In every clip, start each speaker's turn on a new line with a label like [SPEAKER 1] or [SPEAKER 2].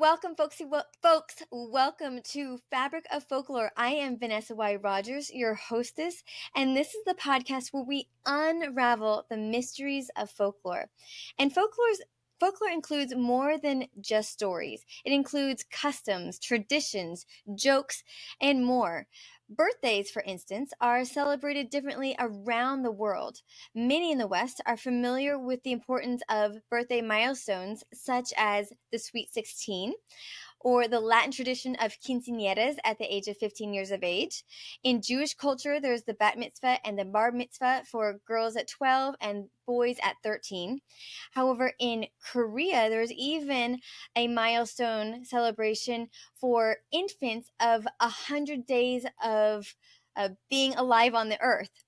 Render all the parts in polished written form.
[SPEAKER 1] welcome, folks. Welcome to Fabric of Folklore. I am Vanessa Y. Rogers, your hostess, and this is the podcast where we unravel the mysteries of folklore. And folklore includes more than just stories. It includes customs, traditions, jokes, and more. Birthdays, for instance, are celebrated differently around the world. Many in the West are familiar with the importance of birthday milestones, such as the Sweet 16, or the Latin tradition of quinceañeras at the age of 15 years of age. In Jewish culture, there's the bat mitzvah and the bar mitzvah for girls at 12 and boys at 13. However, in Korea, there's even a milestone celebration for infants of 100 days of being alive on the earth.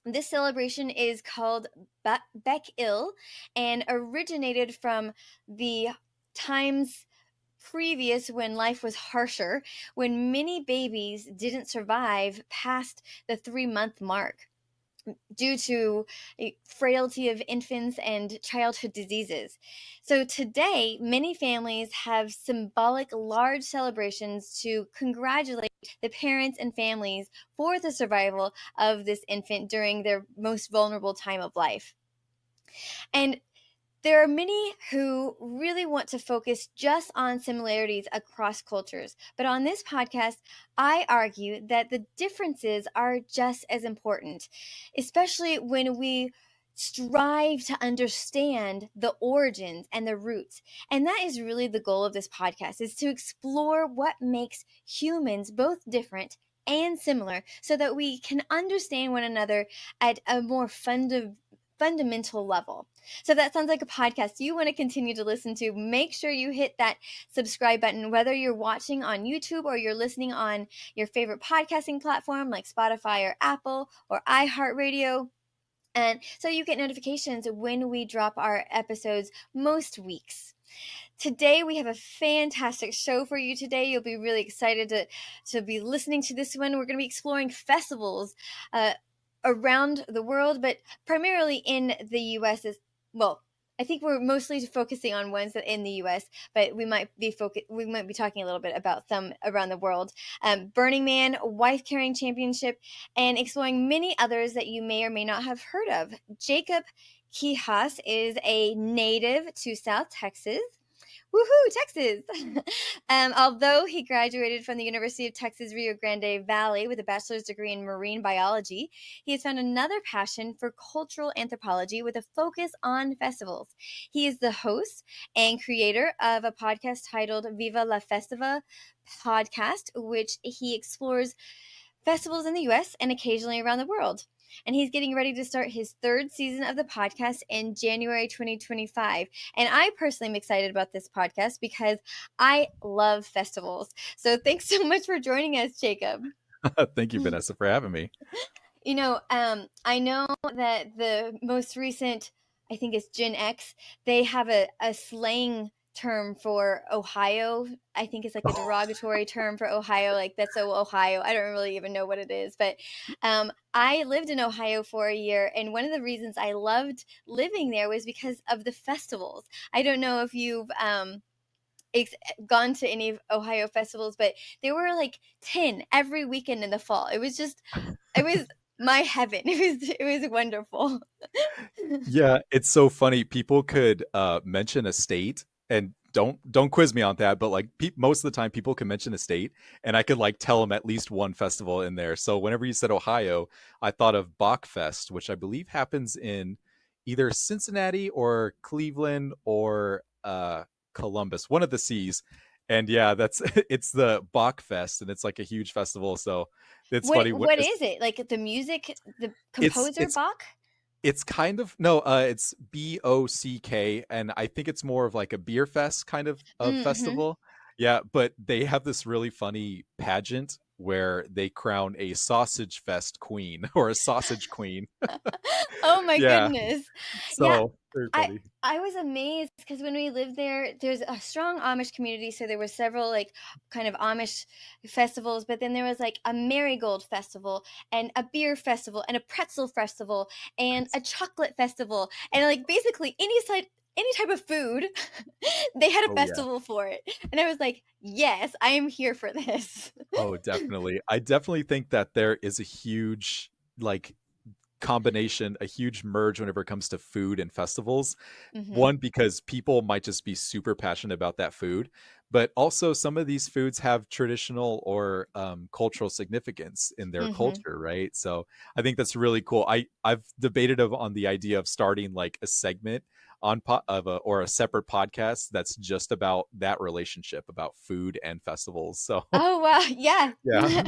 [SPEAKER 1] This celebration is called Baek-il and originated from the times previous when life was harsher, when many babies didn't survive past the 3-month mark due to frailty of infants and childhood diseases. So today, many families have symbolic large celebrations to congratulate the parents and families for the survival of this infant during their most vulnerable time of life. And there are many who really want to focus just on similarities across cultures. But on this podcast, I argue that the differences are just as important, especially when we strive to understand the origins and the roots. And that is really the goal of this podcast, is to explore what makes humans both different and similar so that we can understand one another at a more fundamental level. So that sounds like a podcast you want to continue to listen to. Make sure you hit that subscribe button, whether you're watching on YouTube or you're listening on your favorite podcasting platform like Spotify or Apple or iHeartRadio. And so you get notifications when we drop our episodes most weeks. Today we have a fantastic show for you today. You'll be really excited to be listening to this one. We're going to be exploring festivals around the world, but primarily in the U.S. Well, I think we're mostly focusing on ones that in the U.S., but we might be talking a little bit about some around the world. Burning Man, Wife Carrying Championship, and exploring many others that you may or may not have heard of. Jacob Quijas is a native to South Texas. Woohoo, Texas! Although he graduated from the University of Texas Rio Grande Valley with a bachelor's degree in marine biology, he has found another passion for cultural anthropology with a focus on festivals. He is the host and creator of a podcast titled Viva La Festiva podcast, which he explores festivals in the U.S. and occasionally around the world. And he's getting ready to start his 3rd season of the podcast in January 2025. And I personally am excited about this podcast because I love festivals. So thanks so much for joining us, Jacob.
[SPEAKER 2] Thank you, Vanessa, for having me.
[SPEAKER 1] I know that the most recent, I think it's Gen X, they have a slang term for Ohio. I think it's like a derogatory term for Ohio, like that's so Ohio. I don't really even know what it is, but I lived in Ohio for a year, and one of the reasons I loved living there was because of the festivals. I don't know if you've gone to any of Ohio festivals, but there were like 10 every weekend in the fall. It was my heaven. It was wonderful.
[SPEAKER 2] Yeah, it's so funny. People could mention a state, and don't quiz me on that, but like most of the time people can mention a state, and I could like tell them at least one festival in there. So whenever you said Ohio, I thought of Bach Fest, which I believe happens in either Cincinnati or Cleveland or Columbus, one of the C's. And yeah, that's it's the Bach Fest, and it's like a huge festival. So it's funny.
[SPEAKER 1] What is it? Like the music, the
[SPEAKER 2] It's
[SPEAKER 1] composer
[SPEAKER 2] it's
[SPEAKER 1] Bach?
[SPEAKER 2] It's kind of no, it's BOCK, and I think it's more of like a beer fest kind of
[SPEAKER 1] Mm-hmm.
[SPEAKER 2] festival. Yeah, but they have this really funny pageant where they crown a sausage fest queen or a sausage queen.
[SPEAKER 1] Oh my
[SPEAKER 2] Yeah,
[SPEAKER 1] goodness. Yeah,
[SPEAKER 2] so very
[SPEAKER 1] I
[SPEAKER 2] funny.
[SPEAKER 1] I was amazed because when we lived there, there's a strong Amish community, so there were several like kind of Amish festivals, but then there was like a marigold festival and a beer festival and a pretzel festival and a chocolate festival and like basically any side any type of food, they had a
[SPEAKER 2] Oh yeah.
[SPEAKER 1] festival for it. And I was like, yes, I am here for this.
[SPEAKER 2] Oh, definitely. I definitely think that there is a huge like combination, a huge merge whenever it comes to food and festivals.
[SPEAKER 1] Hmm.
[SPEAKER 2] One, because people might just be super passionate about that food, but also some of these foods have traditional or cultural significance in their
[SPEAKER 1] Hmm.
[SPEAKER 2] culture, right? So I think that's really cool. I've debated on the idea of starting like a segment on or a separate podcast that's just about that relationship about food and festivals. So
[SPEAKER 1] Oh wow, yeah.
[SPEAKER 2] yeah.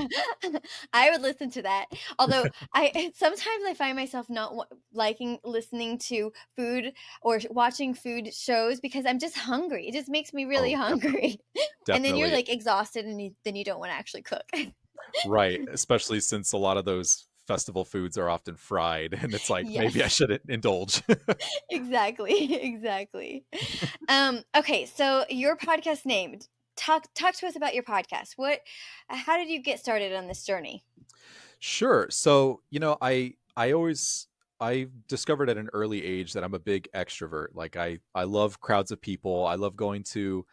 [SPEAKER 1] I would listen to that. Although I sometimes I find myself not liking listening to food or watching food shows because I'm just hungry. It just makes me really
[SPEAKER 2] Oh, definitely.
[SPEAKER 1] hungry. And then you're
[SPEAKER 2] Definitely.
[SPEAKER 1] like exhausted and then you don't want to actually cook.
[SPEAKER 2] Right, especially since a lot of those festival foods are often fried, and it's like, maybe I
[SPEAKER 1] Yes.
[SPEAKER 2] shouldn't indulge.
[SPEAKER 1] Exactly. Exactly. Okay, so your podcast named talk to us about your podcast. What how did you get started on this journey?
[SPEAKER 2] Sure. So, I discovered at an early age that I'm a big extrovert. Like I love crowds of people. I love going to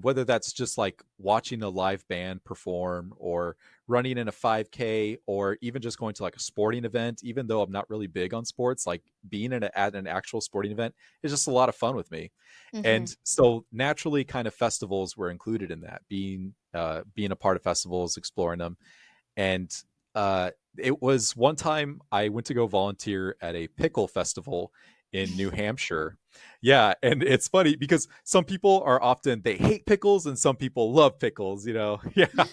[SPEAKER 2] whether that's just like watching a live band perform or running in a 5K or even just going to like a sporting event, even though I'm not really big on sports, like being at an actual sporting event is just a lot of fun with me.
[SPEAKER 1] Mhm.
[SPEAKER 2] And so naturally kind of festivals were included in that, being a part of festivals, exploring them. And it was one time I went to go volunteer at a pickle festival in New Hampshire. Yeah, and it's funny because some people are often they hate pickles and some people love pickles, you know. Yeah.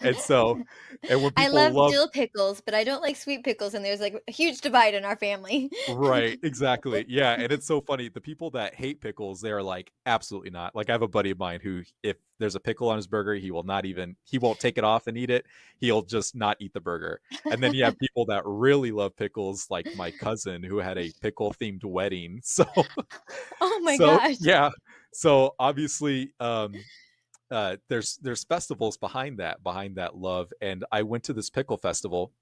[SPEAKER 2] And so and when
[SPEAKER 1] I
[SPEAKER 2] people
[SPEAKER 1] love
[SPEAKER 2] love
[SPEAKER 1] dill pickles, but I don't like sweet pickles, and there's, like, a huge divide in our family.
[SPEAKER 2] right, exactly. Yeah, and it's so funny. The people that hate pickles, they're like, absolutely not. Like I have a buddy of mine who if there's a pickle on his burger, he won't take it off and eat it. He'll just not eat the burger. And then you have people that really love pickles, like my cousin who had a pickle themed wedding. So
[SPEAKER 1] Oh my
[SPEAKER 2] so
[SPEAKER 1] gosh.
[SPEAKER 2] yeah. So obviously there's festivals behind that love. And I went to this pickle festival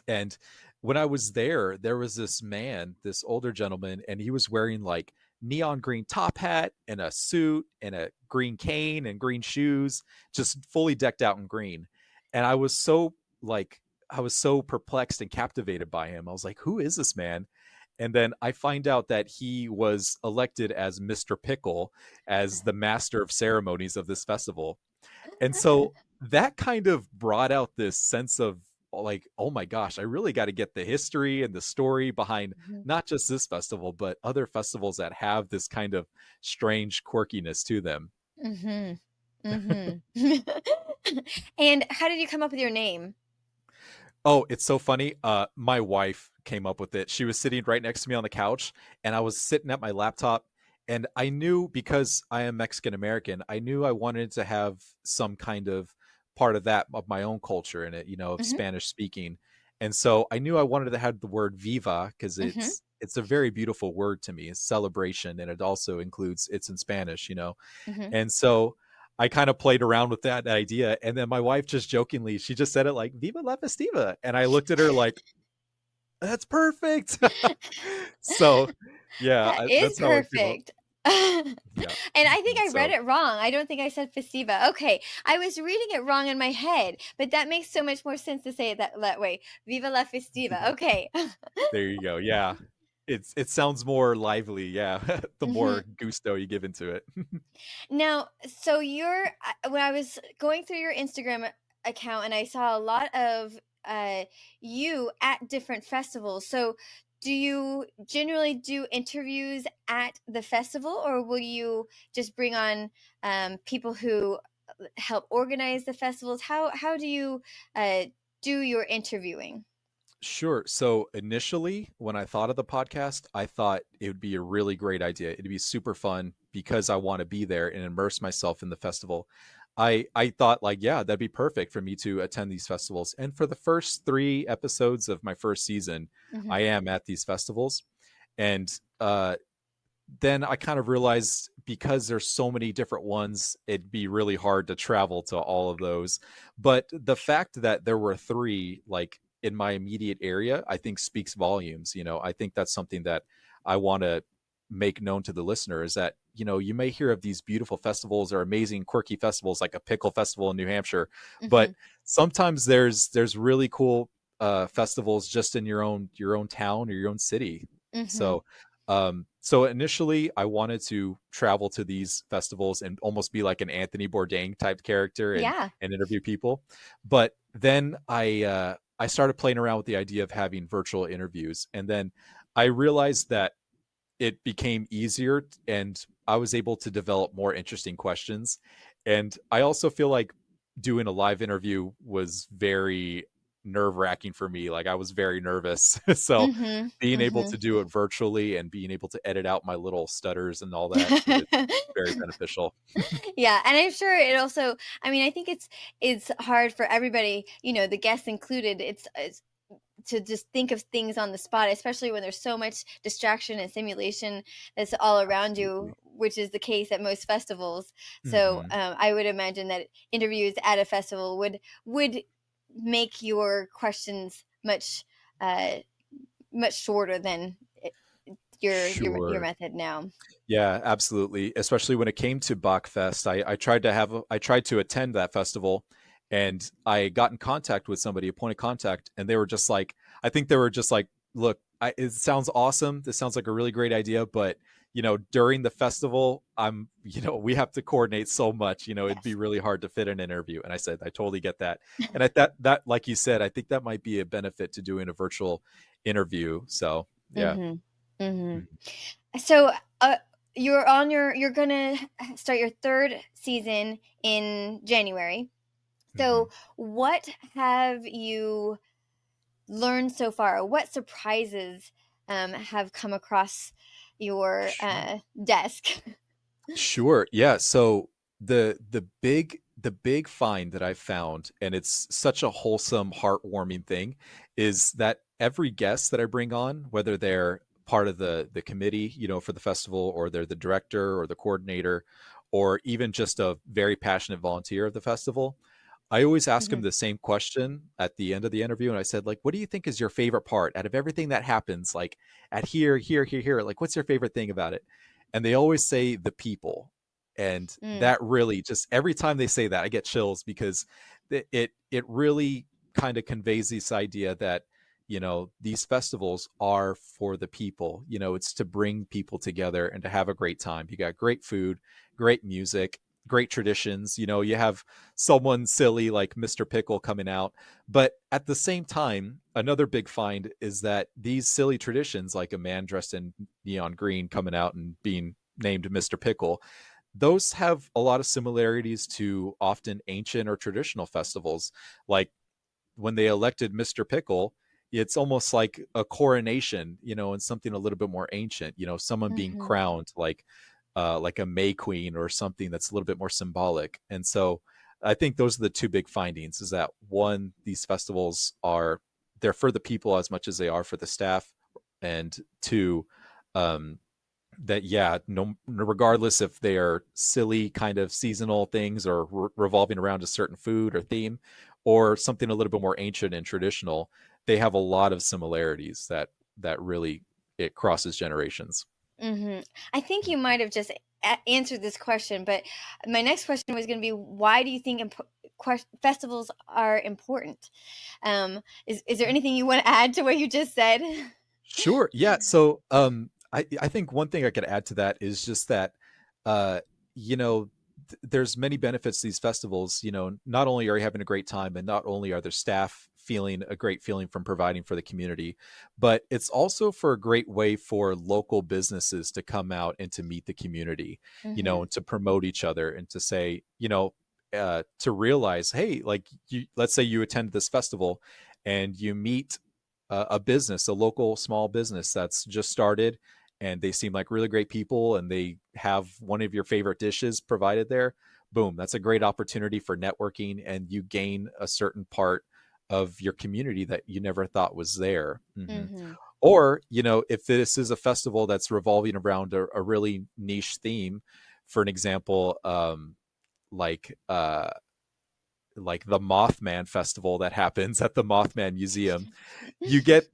[SPEAKER 2] and when I was there was this man, this older gentleman, and he was wearing like neon green top hat and a suit and a green cane and green shoes, just fully decked out in green. And I was so perplexed and captivated by him. I was like, who is this man? And then I find out that he was elected as Mr. Pickle, as the master of ceremonies of this festival. And so that kind of brought out this sense of like, oh my gosh, I really got to get the history and the story behind
[SPEAKER 1] Mhm,
[SPEAKER 2] not just this festival, but other festivals that have this kind of strange quirkiness to them.
[SPEAKER 1] mhm, mhm. And how did you come up with your name?
[SPEAKER 2] Oh, it's so funny. My wife came up with it. She was sitting right next to me on the couch, and I was sitting at my laptop. And I knew because I am Mexican American, I knew I wanted to have some kind of part of that of my own culture in it, you know, of
[SPEAKER 1] Mhm,
[SPEAKER 2] Spanish speaking. And so I knew I wanted to have the word viva because
[SPEAKER 1] mhm,
[SPEAKER 2] it's a very beautiful word to me. It's celebration, and it also includes it's in Spanish, you know.
[SPEAKER 1] mhm.
[SPEAKER 2] And so I kind of played around with that idea. And then my wife just jokingly, she just said it like, Viva La Festiva. And I looked at her like, that's perfect. So, yeah,
[SPEAKER 1] That is
[SPEAKER 2] that's how I came up.
[SPEAKER 1] perfect. And
[SPEAKER 2] Yeah.
[SPEAKER 1] I think
[SPEAKER 2] And
[SPEAKER 1] I read
[SPEAKER 2] so,
[SPEAKER 1] it wrong. I don't think I said Festiva. Okay, I was reading it wrong in my head, but that makes so much more sense to say it that way. Viva la Festiva. Okay.
[SPEAKER 2] there you go. Yeah. It sounds more lively. Yeah. The
[SPEAKER 1] Mhm.
[SPEAKER 2] more gusto you give into it.
[SPEAKER 1] Now, so when I was going through your Instagram account and I saw a lot of you at different festivals. So, do you generally do interviews at the festival, or will you just bring on people who help organize the festivals? How do you uh, do your interviewing?
[SPEAKER 2] Sure. So initially, when I thought of the podcast, I thought it would be a really great idea. It'd be super fun because I want to be there and immerse myself in the festival. I thought like, yeah, that'd be perfect for me to attend these festivals. And for the first 3 episodes of my first season, I
[SPEAKER 1] Hmm.
[SPEAKER 2] am at these festivals. And then I kind of realized because there's so many different ones, it'd be really hard to travel to all of those. But the fact that there were 3 like in my immediate area, I think speaks volumes. You know, I think that's something that I want to make known to the listener is that, you may hear of these beautiful festivals or amazing quirky festivals like a pickle festival in New Hampshire,
[SPEAKER 1] Mm-hmm.
[SPEAKER 2] but sometimes there's really cool festivals just in your own town or your own city.
[SPEAKER 1] Mm-hmm.
[SPEAKER 2] So initially I wanted to travel to these festivals and almost be like an Anthony Bourdain type character and
[SPEAKER 1] Yeah.
[SPEAKER 2] interview people. But then I started playing around with the idea of having virtual interviews, and then I realized that it became easier and I was able to develop more interesting questions. And I also feel like doing a live interview was very nerve wracking for me. Like I was very nervous. So
[SPEAKER 1] Mm-hmm.
[SPEAKER 2] being able
[SPEAKER 1] Mm-hmm.
[SPEAKER 2] to do it virtually and being able to edit out my little stutters and all that was very beneficial.
[SPEAKER 1] Yeah, and I'm sure it also, I mean, I think it's hard for everybody, the guests included. It's to just think of things on the spot, especially when there's so much distraction and simulation that's all around you,
[SPEAKER 2] Absolutely.
[SPEAKER 1] which is the case at most festivals. So
[SPEAKER 2] Hmm.
[SPEAKER 1] I would imagine that interviews at a festival would make your questions uh, much shorter than your
[SPEAKER 2] Sure.
[SPEAKER 1] method now.
[SPEAKER 2] Yeah, absolutely. Especially when it came to Bachfest, I tried to attend that festival, and I got in contact with somebody, a point of contact, and they were just like, I think they were just like, look, it sounds awesome. This sounds like a really great idea, but during the festival, we have to coordinate so much. It'd be
[SPEAKER 1] Yes.
[SPEAKER 2] really hard to fit an interview. And I said, I totally get that. And that, like you said, I think that might be a benefit to doing a virtual interview. So yeah.
[SPEAKER 1] Mm-hmm. Mm-hmm. So, you're gonna start your third season in January.
[SPEAKER 2] Mm-hmm.
[SPEAKER 1] So, what have you learned so far? What surprises have come across your
[SPEAKER 2] Sure.
[SPEAKER 1] desk?
[SPEAKER 2] Sure. Yeah. So the big find that I found, and it's such a wholesome, heartwarming thing, is that every guest that I bring on, whether they're part of the committee, for the festival, or they're the director or the coordinator, or even just a very passionate volunteer of the festival, I always ask them
[SPEAKER 1] Hmm.
[SPEAKER 2] the same question at the end of the interview. And I said, like, what do you think is your favorite part out of everything that happens? Like at here, here, here, here, like, what's your favorite thing about it? And they always say the people. And
[SPEAKER 1] Mm,
[SPEAKER 2] that really, just every time they say that, I get chills because it really kind of conveys this idea that these festivals are for the people. It's to bring people together and to have a great time. You got great food, great music, great traditions. You have someone silly like Mr. Pickle coming out. But at the same time, another big find is that these silly traditions, like a man dressed in neon green coming out and being named Mr. Pickle, those have a lot of similarities to often ancient or traditional festivals. Like when they elected Mr. Pickle, it's almost like a coronation, and something a little bit more ancient, someone being
[SPEAKER 1] mhm,
[SPEAKER 2] crowned like a May Queen or something that's a little bit more symbolic. And so I think those are the two big findings is that one, these festivals they're for the people as much as they are for the staff. And two, um, that yeah, no, regardless if they are silly kind of seasonal things or revolving around a certain food or theme, or something a little bit more ancient and traditional, they have a lot of similarities that really it crosses generations.
[SPEAKER 1] mhm. I think you might have just answered this question, but my next question was going to be, why do you think festivals are important? Is there anything you want to add to what you just said?
[SPEAKER 2] Sure. Yeah. So I think one thing I could add to that is just that uh you know there's many benefits to these festivals. Not only are you having a great time, and not only are their staff feeling a great feeling from providing for the community, but it's also for a great way for local businesses to come out and to meet the community,
[SPEAKER 1] Hmm.
[SPEAKER 2] and to promote each other and to say, to realize, hey, like let's say you attend this festival and you meet a business, a local small business that's just started, and they seem like really great people, and they have one of your favorite dishes provided there. Boom, that's a great opportunity for networking, and you gain a certain part of your community that you never thought was there.
[SPEAKER 1] Hmm.
[SPEAKER 2] Or, if this is a festival that's revolving around a really niche theme, for an example, like like the Mothman festival that happens at the Mothman Museum, you get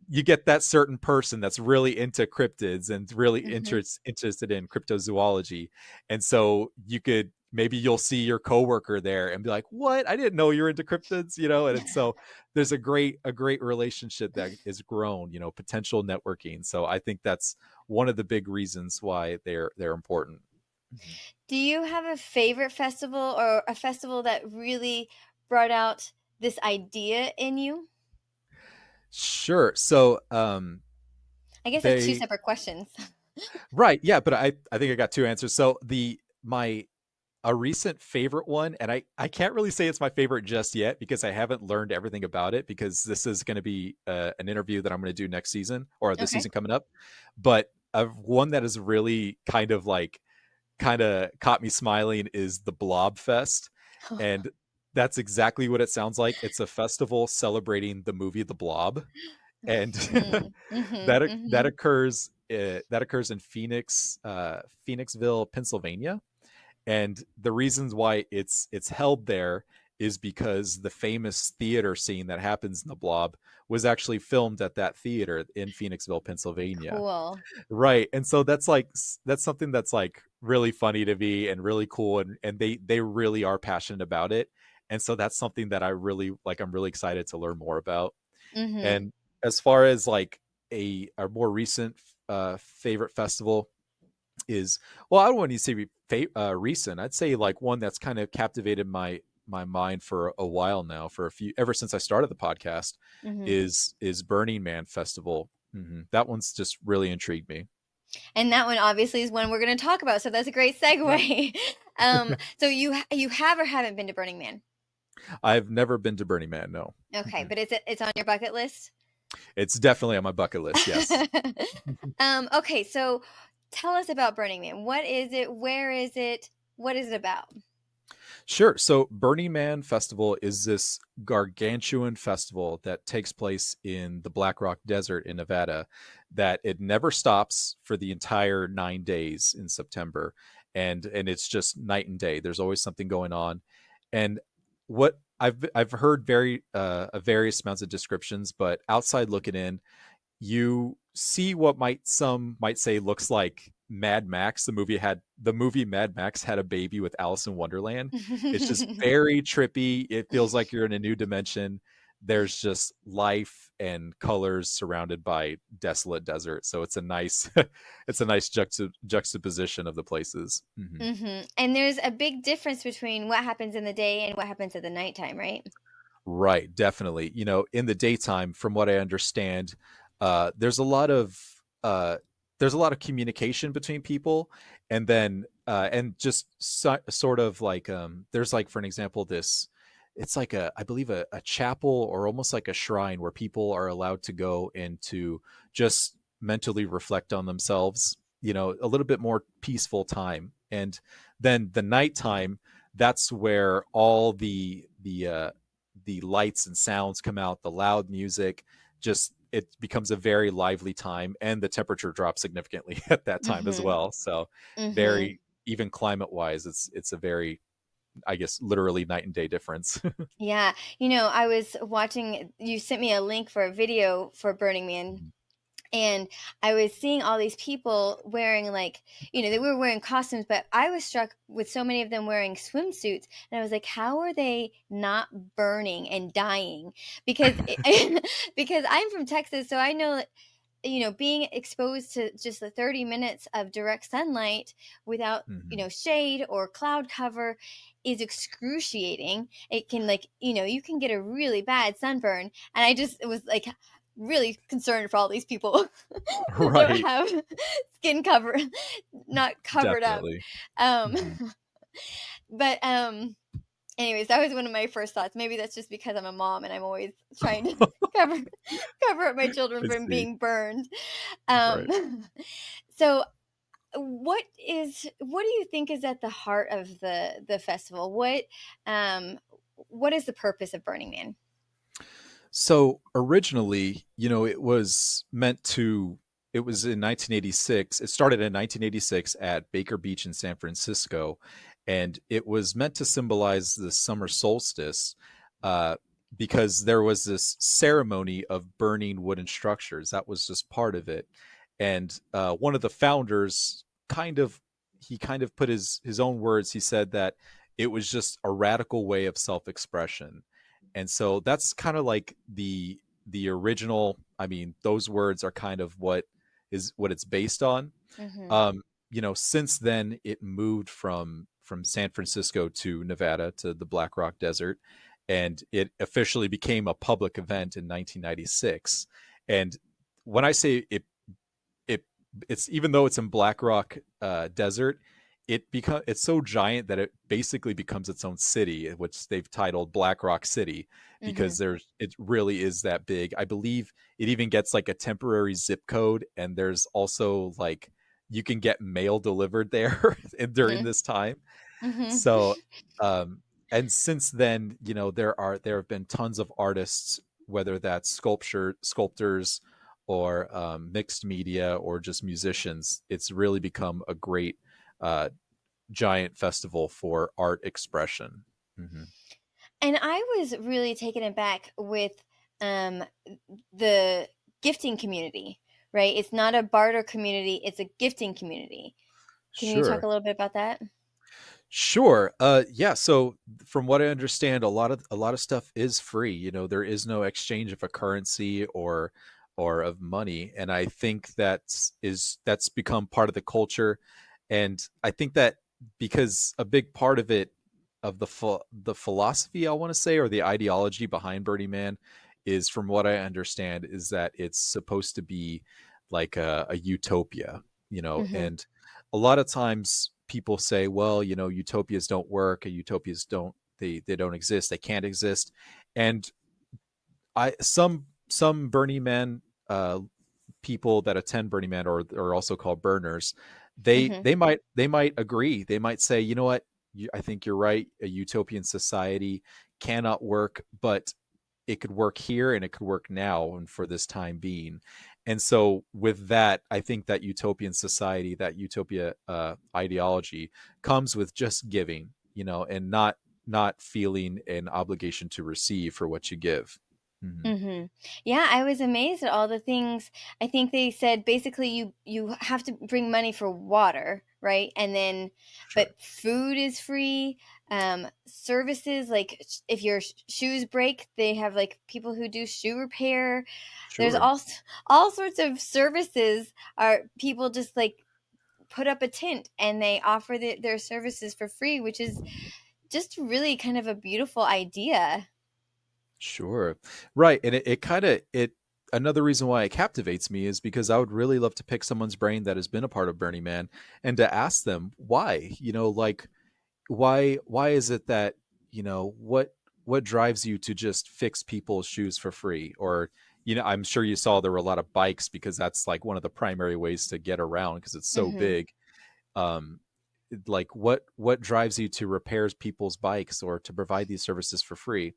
[SPEAKER 2] that certain person that's really into cryptids and really
[SPEAKER 1] Hmm.
[SPEAKER 2] interested in cryptozoology, and so maybe you'll see your coworker there and be like, "What? I didn't know you're into cryptids," and so there's a great relationship that is grown, potential networking. So I think that's one of the big reasons why they're important. Mhm.
[SPEAKER 1] Do you have a favorite festival or a festival that really brought out this idea in you?
[SPEAKER 2] Sure. So
[SPEAKER 1] I guess that's two
[SPEAKER 2] they
[SPEAKER 1] separate questions.
[SPEAKER 2] right, yeah, but I think I got two answers. So the my a recent favorite one, and I can't really say it's my favorite just yet because I haven't learned everything about it, because this is going to be an interview that I'm going to do next season, or the
[SPEAKER 1] Okay.
[SPEAKER 2] season coming up. But one that is really kind of caught me smiling is the Blob Fest, and that's exactly what it sounds like. It's a festival celebrating the movie The Blob, and
[SPEAKER 1] Mm, mhm,
[SPEAKER 2] that
[SPEAKER 1] mhm.
[SPEAKER 2] occurs in Phoenixville, Pennsylvania. And the reasons why it's held there is because the famous theater scene that happens in the Blob was actually filmed at that theater in Phoenixville, Pennsylvania.
[SPEAKER 1] Cool.
[SPEAKER 2] Right. And so that's something that's like really funny to me and really cool, and they really are passionate about it. And so that's something that I'm really excited to learn more about.
[SPEAKER 1] Mhm.
[SPEAKER 2] And as far as like a more recent favorite festival is, well, I don't want to say recent. I'd say like one that's kind of captivated my mind for a while now, for a few ever since I started the podcast,
[SPEAKER 1] Mhm.
[SPEAKER 2] is Burning Man Festival. That one's just really intrigued me.
[SPEAKER 1] And that one obviously is one we're going to talk about, so that's a great
[SPEAKER 2] Right.
[SPEAKER 1] segue. So you have or haven't been to Burning Man?
[SPEAKER 2] I've never been to Burning Man. No.
[SPEAKER 1] Okay,
[SPEAKER 2] Mm-mm.
[SPEAKER 1] but it's on your bucket list.
[SPEAKER 2] It's definitely on my bucket list. Yes.
[SPEAKER 1] Okay, so tell us about Burning Man. What is it? Where is it? What is it about?
[SPEAKER 2] Sure. So, Burning Man Festival is this gargantuan festival that takes place in the Black Rock Desert in Nevada, that it never stops for the entire 9 days in September. And it's just night and day. There's always something going on. And what I've heard various amounts of descriptions, but outside looking in, you see what some might say looks like Mad Max. The movie Mad Max had a baby with Alice in Wonderland. It's just very trippy. It feels like you're in a new dimension. There's just life and colors surrounded by desolate desert. So it's a nice it's a nice juxtaposition of the places.
[SPEAKER 1] And there's a big difference between what happens in the day and what happens at the nighttime, right?
[SPEAKER 2] Right, definitely. In the daytime, from what I understand, uh, there's a lot of uh, there's a lot of communication between people, and just sort of like there's like, for an example, this it's like I believe a chapel, or almost like a shrine, where people are allowed to go and to just mentally reflect on themselves. A little bit more peaceful time, and then the nighttime. That's where all the lights and sounds come out, the loud music, just it becomes a very lively time, and the temperature drops significantly at that time as
[SPEAKER 1] Mhm.
[SPEAKER 2] well. So
[SPEAKER 1] Mhm.
[SPEAKER 2] very, even climate wise, it's a very, I guess, literally night and day difference.
[SPEAKER 1] Yeah. I was watching, you sent me a link for a video for Burning Man, and I was seeing all these people wearing, like, they were wearing costumes, but I was struck with so many of them wearing swimsuits, and I was like, how are they not burning and dying? Because because I'm from Texas, so I know that, being exposed to just the 30 minutes of direct sunlight without,
[SPEAKER 2] Mhm.
[SPEAKER 1] shade or cloud cover is excruciating. It can, like, you can get a really bad sunburn. And I just was like really concerned for all these people that don't
[SPEAKER 2] Right.
[SPEAKER 1] have skin cover, not covered up.
[SPEAKER 2] Definitely.
[SPEAKER 1] Um,
[SPEAKER 2] Mhm.
[SPEAKER 1] but anyways, that was one of my first thoughts. Maybe that's just because I'm a mom and I'm always trying to cover cover up my children
[SPEAKER 2] I
[SPEAKER 1] from
[SPEAKER 2] see.
[SPEAKER 1] being burned.
[SPEAKER 2] Right.
[SPEAKER 1] So what do you think is at the heart of the festival? What is the purpose of Burning Man?
[SPEAKER 2] So originally, it was in 1986. It started in 1986 at Baker Beach in San Francisco. and it was meant to symbolize the summer solstice, uh, because there was this ceremony of burning wooden structures. That was just part of it. And one of the founders kind of he kind of put his own words. He said that it was just a radical way of self-expression. And so that's kind of like the original. I mean, those words are kind of what it's based on.
[SPEAKER 1] Mm-hmm.
[SPEAKER 2] um, since then it moved from San Francisco to Nevada to the Black Rock Desert, and it officially became a public event in 1996. And when I say it it's even though it's in Black Rock Desert, it's so giant that it basically becomes its own city, which they've titled Black Rock City,
[SPEAKER 1] Mm-hmm.
[SPEAKER 2] because it really is that big. I believe it even gets like a temporary zip code, and there's also like you can get mail delivered there during this time.
[SPEAKER 1] Mm-hmm.
[SPEAKER 2] So, um, and since then, there have been tons of artists, whether that's sculptors, or mixed media, or just musicians. It's really become a great uh, giant festival for art expression. Hmm.
[SPEAKER 1] And I was really taken aback with um, the gifting community, right? It's not a barter community, it's a gifting community. Can you talk
[SPEAKER 2] Sure.
[SPEAKER 1] a little bit about that?
[SPEAKER 2] Sure. Yeah. So from what I understand, a lot of stuff is free. There is no exchange of a currency or of money, and I think that's become part of the culture. And I think that because a big part of it, of the philosophy, I want to say, or the ideology behind Burning Man, is, from what I understand, is that it's supposed to be like a utopia.
[SPEAKER 1] Mm-hmm.
[SPEAKER 2] And a lot of times people say, well, utopias don't work, utopias they don't exist, they can't exist. And some Burning Man people that attend Burning Man, or are also called burners, they
[SPEAKER 1] Mm-hmm.
[SPEAKER 2] they might they might agree. They might say, you know what, I think you're right. A utopian society cannot work, but it could work here, and it could work now and for this time being. And so with that, I think that utopian society, that utopia ideology, comes with just giving, and not feeling an obligation to receive for what you give. Hmm.
[SPEAKER 1] Mhm. Yeah, I was amazed at all the things. I think they said basically you have to bring money for water, right? And then
[SPEAKER 2] Sure.
[SPEAKER 1] but food is free. Services like if your shoes break, they have like people who do shoe repair. There's
[SPEAKER 2] Sure.
[SPEAKER 1] all sorts of services are people just like put up a tent and they offer their services for free, which is just really kind of a beautiful idea.
[SPEAKER 2] Sure. Right. And it kind of it another reason why it captivates me is because I would really love to pick someone's brain that has been a part of Burning Man, and to ask them why. Like, why is it that, what drives you to just fix people's shoes for free? Or, I'm sure you saw there were a lot of bikes, because that's like one of the primary ways to get around, because it's so
[SPEAKER 1] Mhm.
[SPEAKER 2] big. um like, what drives you to repair people's bikes, or to provide these services for free?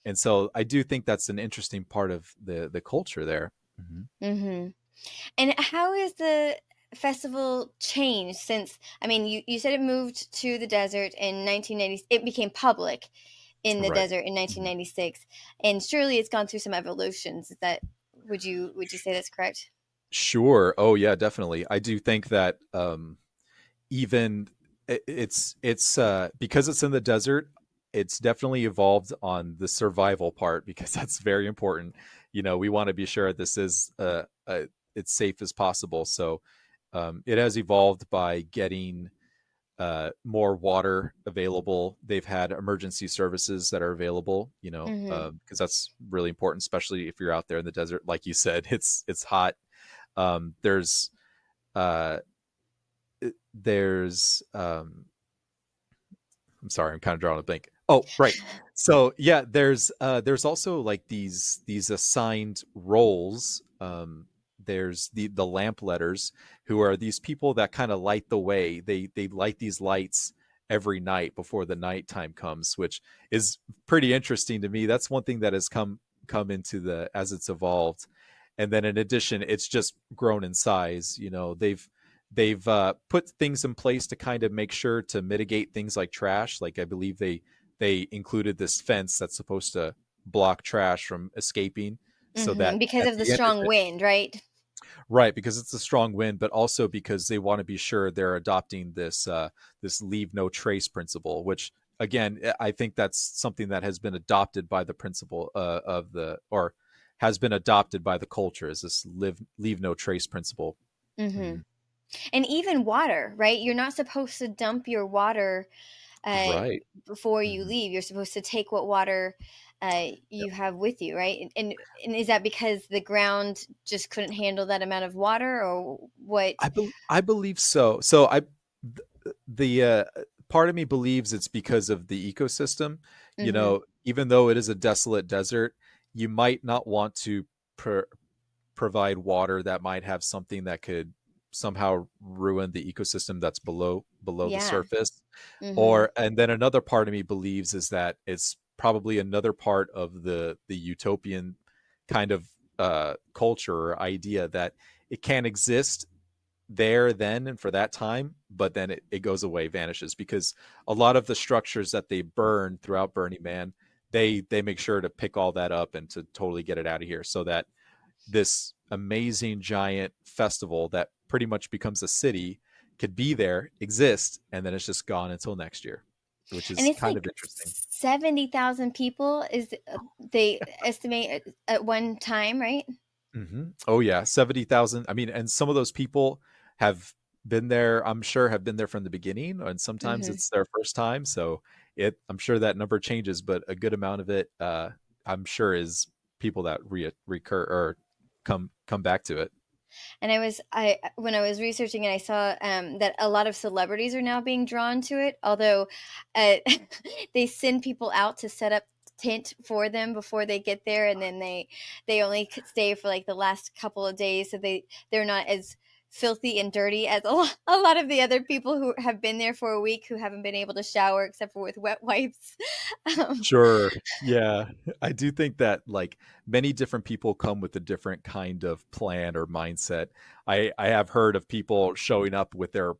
[SPEAKER 2] And so I do think that's an interesting part of the culture there. Hmm.
[SPEAKER 1] Mhm. And how has the festival changed since, I mean, you said it moved to the desert in 1990, it became public in the
[SPEAKER 2] Right.
[SPEAKER 1] desert in
[SPEAKER 2] Mhm.
[SPEAKER 1] 1996, and surely it's gone through some evolutions. Is that would you say that's correct?
[SPEAKER 2] Sure. Oh yeah, definitely. I do think that even it's because it's in the desert, it's definitely evolved on the survival part, because that's very important. We want to be sure this is it's safe as possible. So it has evolved by getting more water available. They've had emergency services that are available,
[SPEAKER 1] Mhm.
[SPEAKER 2] because that's really important, especially if you're out there in the desert. Like you said, it's hot. There's uh, there's I'm sorry, I'm kind of drawing a blank. Oh, right. So yeah, there's also like these assigned roles. There's the lamp letters, who are these people that kind of light the way. They light these lights every night before the nighttime comes, which is pretty interesting to me. That's one thing that has come into the as it's evolved. And then in addition, it's just grown in size. they've put things in place to kind of make sure to mitigate things like trash. Like I believe they included this fence that's supposed to block trash from escaping, so that
[SPEAKER 1] Because
[SPEAKER 2] at
[SPEAKER 1] of the
[SPEAKER 2] the end of
[SPEAKER 1] strong
[SPEAKER 2] it,
[SPEAKER 1] wind, right?
[SPEAKER 2] right, because it's a strong wind, but also because they want to be sure they're adopting this leave no trace principle, which again, I think that's something that has been adopted by the principle of the or has been adopted by the culture, is this leave no trace principle.
[SPEAKER 1] Hmm.
[SPEAKER 2] Mhm.
[SPEAKER 1] And even water, right? You're not supposed to dump your water uh,
[SPEAKER 2] Right.
[SPEAKER 1] before you
[SPEAKER 2] Mhm.
[SPEAKER 1] leave. You're supposed to take what water you have with you, right? And is that because the ground just couldn't handle that amount of water, or what?
[SPEAKER 2] I believe so. So the part of me believes it's because of the ecosystem. You
[SPEAKER 1] Hmm.
[SPEAKER 2] know, even though it is a desolate desert, you might not want to provide water that might have something that could somehow ruin the ecosystem that's below the
[SPEAKER 1] Yeah.
[SPEAKER 2] surface.
[SPEAKER 1] Hmm.
[SPEAKER 2] Or and then another part of me believes is that it's probably another part of the utopian kind of culture or idea that it can't exist there then and for that time, but then it goes away, vanishes, because a lot of the structures that they burn throughout Burning Man, they make sure to pick all that up and to totally get it out of here, so that this amazing giant festival that pretty much becomes a city could be there, exist, and then it's just gone until next year, which
[SPEAKER 1] And
[SPEAKER 2] is
[SPEAKER 1] it's
[SPEAKER 2] kind of
[SPEAKER 1] like
[SPEAKER 2] interesting.
[SPEAKER 1] 70,000 people is they estimate at one time, right?
[SPEAKER 2] Oh yeah, 70,000. I mean, and some of those people have been there. I'm sure have been there from the beginning, and sometimes
[SPEAKER 1] Hmm.
[SPEAKER 2] it's their first time. So I'm sure that number changes, but a good amount of it, I'm sure, is people that recur or come back to it.
[SPEAKER 1] And I when I was researching it, I saw that a lot of celebrities are now being drawn to it. Although uh, they send people out to set up tent for them before they get there, and then they only could stay for like the last couple of days, so they're not as filthy and dirty as a lot of the other people who have been there for a week who haven't been able to shower except for with wet wipes. um,
[SPEAKER 2] Sure. Yeah. I do think that like many different people come with a different kind of plan or mindset. I have heard of people showing up with their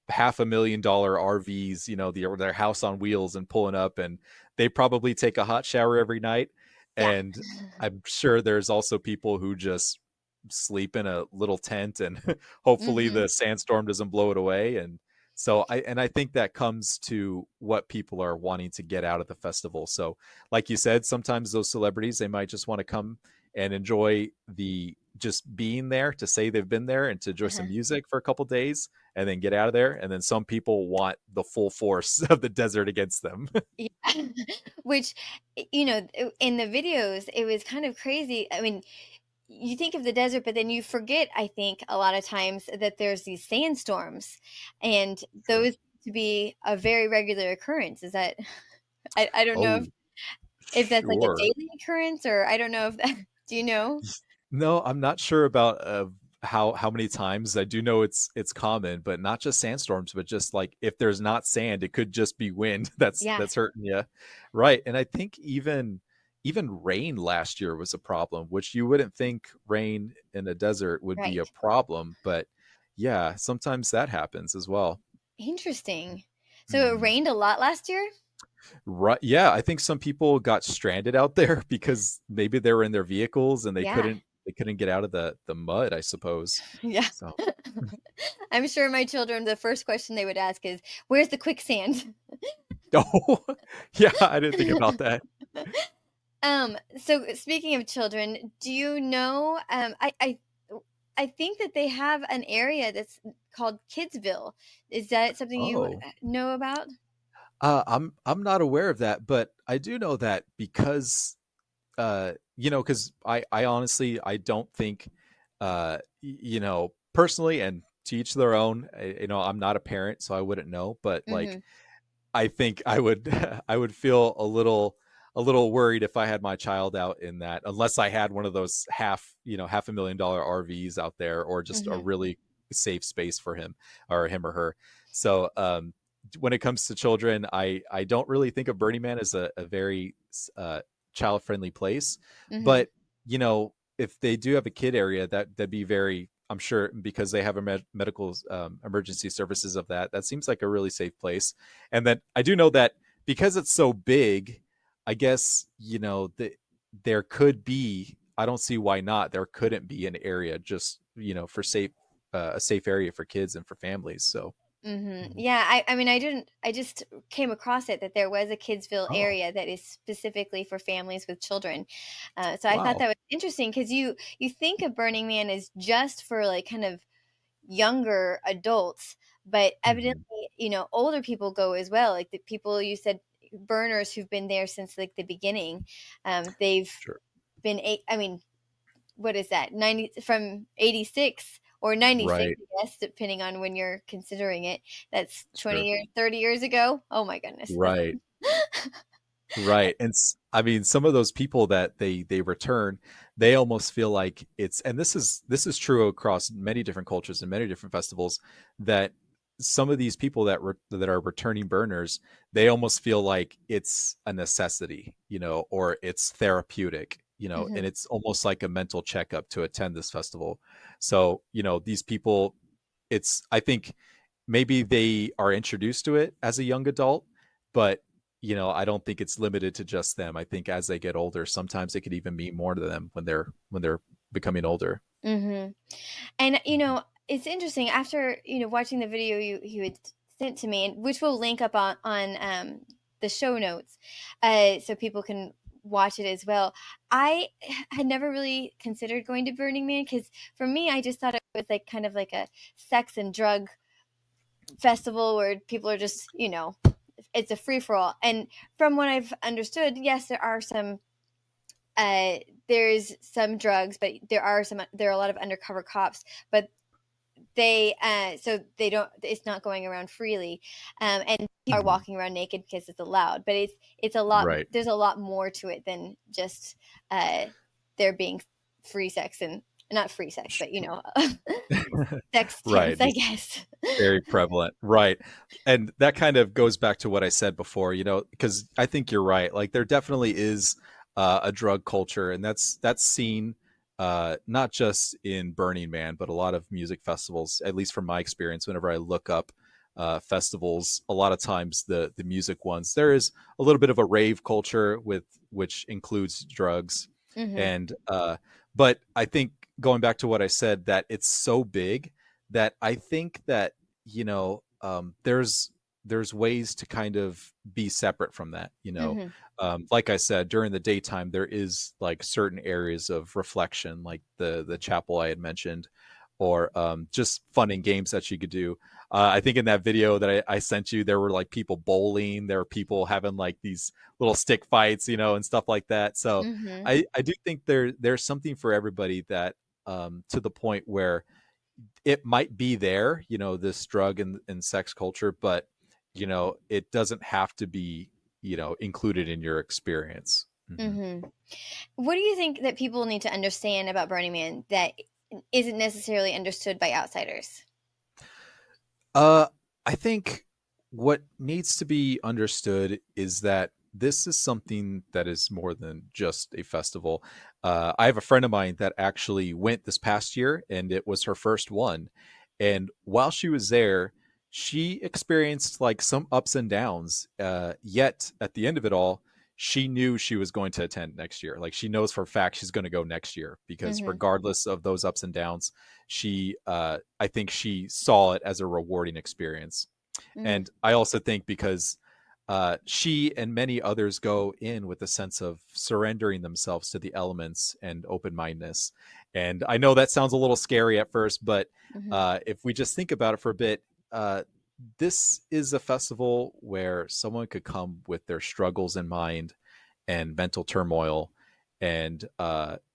[SPEAKER 2] $500,000 RVs, you know, their house on wheels and pulling up, and they probably take a hot shower every night.
[SPEAKER 1] yeah.
[SPEAKER 2] And I'm sure there's also people who just sleep in a little tent and hopefully
[SPEAKER 1] Hmm.
[SPEAKER 2] the sandstorm doesn't blow it away. And so I think that comes to what people are wanting to get out of the festival. So like you said, sometimes those celebrities, they might just want to come and enjoy the just being there, to say they've been there and to enjoy
[SPEAKER 1] Uh-huh.
[SPEAKER 2] some music for a couple days and then get out of there. And then some people want the full force of the desert against them.
[SPEAKER 1] Yeah. Which, in the videos, it was kind of crazy. I mean, you think of the desert, but then you forget, I think, a lot of times that there's these sandstorms, and
[SPEAKER 2] Sure.
[SPEAKER 1] those to be a very regular occurrence. Is that, I don't know
[SPEAKER 2] Oh,
[SPEAKER 1] if that's like a
[SPEAKER 2] sure.
[SPEAKER 1] daily occurrence, or I don't know if that, do you know?
[SPEAKER 2] No, I'm not sure about how many times. I do know it's common, but not just sandstorms, but just like if there's not sand, it could just be wind
[SPEAKER 1] Yeah,
[SPEAKER 2] that's hurting you, right? And I think even rain last year was a problem, which you wouldn't think rain in a desert would be a
[SPEAKER 1] right.
[SPEAKER 2] problem, but yeah, sometimes that happens as well.
[SPEAKER 1] Interesting. So it
[SPEAKER 2] Mhm.
[SPEAKER 1] rained a lot last year?
[SPEAKER 2] Right. Yeah, I think some people got stranded out there because maybe they were in their vehicles and
[SPEAKER 1] Yeah.
[SPEAKER 2] they couldn't get out of the mud, I suppose.
[SPEAKER 1] Yeah.
[SPEAKER 2] So,
[SPEAKER 1] I'm sure my children, the first question they would ask is, "Where's the quicksand?"
[SPEAKER 2] oh, yeah, I didn't think about that.
[SPEAKER 1] So speaking of children, do you know, I think that they have an area that's called Kidsville. Is that something you
[SPEAKER 2] Oh,
[SPEAKER 1] know about?
[SPEAKER 2] I'm not aware of that, but I do know that because because I honestly I don't think personally, and to each their own. I'm not a parent, so I wouldn't know, but like
[SPEAKER 1] Mhm.
[SPEAKER 2] I think I would I would feel a little worried if I had my child out in that, unless I had one of those $500,000 RVs out there, or just a
[SPEAKER 1] Mhm.
[SPEAKER 2] really safe space for him or her. So when it comes to children, I don't really think of Burning Man as a very child friendly place,
[SPEAKER 1] Mhm.
[SPEAKER 2] but if they do have a kid area, that'd be very I'm sure because they have a medical emergency services of that. That seems like a really safe place. And then I do know that because it's so big, I guess there could be. I don't see why not. There couldn't be an area just for safe a safe area for kids and for families. So Mhm.
[SPEAKER 1] Yeah, I mean, I just came across it that there was a Kidsville
[SPEAKER 2] Oh,
[SPEAKER 1] area that is specifically for families with children. So I thought
[SPEAKER 2] wow.
[SPEAKER 1] that was interesting because you think of Burning Man as just for like kind of younger adults, but
[SPEAKER 2] Mhm.
[SPEAKER 1] evidently, older people go as well. Like the people you said, burners who've been there since like the beginning. They've
[SPEAKER 2] Sure.
[SPEAKER 1] been eight. I mean, what is that? 90 from 86 or 96,
[SPEAKER 2] Right.
[SPEAKER 1] I guess, depending on when you're considering it. That's 20
[SPEAKER 2] Sure.
[SPEAKER 1] years, 30 years ago. Oh my goodness. That's
[SPEAKER 2] Right. Right, and I mean, some of those people that they return, they almost feel like it's and this is true across many different cultures and many different festivals, that some of these people that are returning burners, they almost feel like it's a necessity, or it's therapeutic, and
[SPEAKER 1] Mhm,
[SPEAKER 2] it's almost like a mental checkup to attend this festival. So, these people, it's I think maybe they are introduced to it as a young adult, but I don't think it's limited to just them. I think as they get older, sometimes it could even mean more to them when they're becoming older.
[SPEAKER 1] mhm. And it's interesting after watching the video you had sent to me, and which we'll link up on the show notes, so people can watch it as well. I had never really considered going to Burning Man because for me, I just thought it was like kind of like a sex and drug festival where people are just it's a free for all. And from what I've understood, yes, uh there's some drugs, but there are a lot of undercover cops, but they so they don't it's not going around freely, and people are
[SPEAKER 2] Mhm.
[SPEAKER 1] walking around naked because it's allowed, but it's a lot,
[SPEAKER 2] Right.
[SPEAKER 1] there's a lot more to it than just uh there being free sex, and not free sex, but sex
[SPEAKER 2] Right.
[SPEAKER 1] temps, I guess.
[SPEAKER 2] Very prevalent, right. And that kind of goes back to what I said before, because I think you're right. Like there definitely is a drug culture, and that's seen not just in Burning Man, but a lot of music festivals. At least from my experience, whenever I look up festivals, a lot of times the music ones, there is a little bit of a rave culture with which includes drugs,
[SPEAKER 1] Hmm.
[SPEAKER 2] and but I think going back to what I said, that it's so big that I think that there's ways to kind of be separate from that.
[SPEAKER 1] Hmm.
[SPEAKER 2] Like I said, during the daytime there is like certain areas of reflection, like the chapel I had mentioned, or just fun and games that you could do. I think in that video that I sent you, there were like people bowling, there were people having like these little stick fights, and stuff like that. So
[SPEAKER 1] Hmm.
[SPEAKER 2] I do think there's something for everybody, that to the point where it might be there, this drug and sex culture, but it doesn't have to be, included in your experience. Hmm.
[SPEAKER 1] Hmm. What do you think that people need to understand about Burning Man that isn't necessarily understood by outsiders?
[SPEAKER 2] Uh, I think what needs to be understood is that this is something that is more than just a festival. I have a friend of mine that actually went this past year, and it was her first one. And while she was there, she experienced like some ups and downs. Yet at the end of it all, she knew she was going to attend next year. Like she knows for a fact she's going to go next year, because
[SPEAKER 1] Hmm.
[SPEAKER 2] regardless of those ups and downs, I think she saw it as a rewarding experience.
[SPEAKER 1] Hmm.
[SPEAKER 2] And I also think because she and many others go in with a sense of surrendering themselves to the elements and open mindedness. And I know that sounds a little scary at first, but
[SPEAKER 1] Hmm.
[SPEAKER 2] if we just think about it for a bit, this is a festival where someone could come with their struggles in mind and mental turmoil, and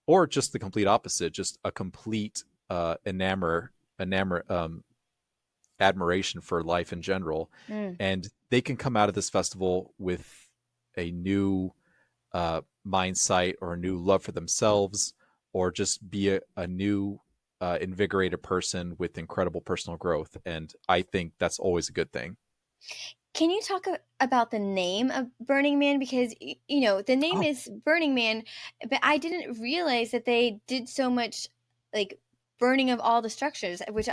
[SPEAKER 2] or just the complete opposite, just a complete enamor admiration for life in general,
[SPEAKER 1] Mm.
[SPEAKER 2] and they can come out of this festival with a new mindset, or a new love for themselves, or just be a new invigorated person with incredible personal growth, and I think that's always a good thing.
[SPEAKER 1] Can you talk about the name of Burning Man? Because, the name
[SPEAKER 2] Oh,
[SPEAKER 1] is Burning Man, but I didn't realize that they did so much, like, burning of all the structures, which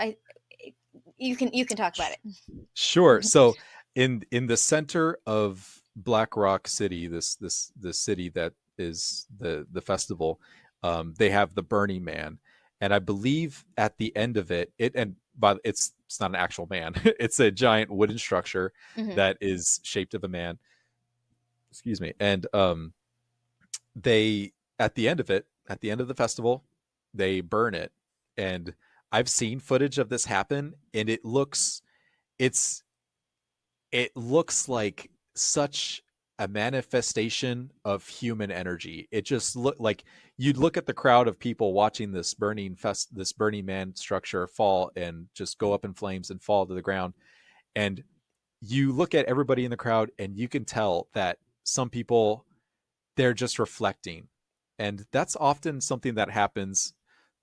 [SPEAKER 1] you can talk about it.
[SPEAKER 2] Sure. So in the center of Black Rock City, this city that is the festival, they have the Burning Man, and I believe at the end of it, but it's not an actual man. It's a giant wooden structure
[SPEAKER 1] Hmm.
[SPEAKER 2] that is shaped of a man. Excuse me. And they at the end of it, at the end of the festival, they burn it, and I've seen footage of this happen, and it's it looks like such a manifestation of human energy. It just look like you'd look at the crowd of people watching this Burning Man structure fall and just go up in flames and fall to the ground. And you look at everybody in the crowd and you can tell that some people, they're just reflecting. And that's often something that happens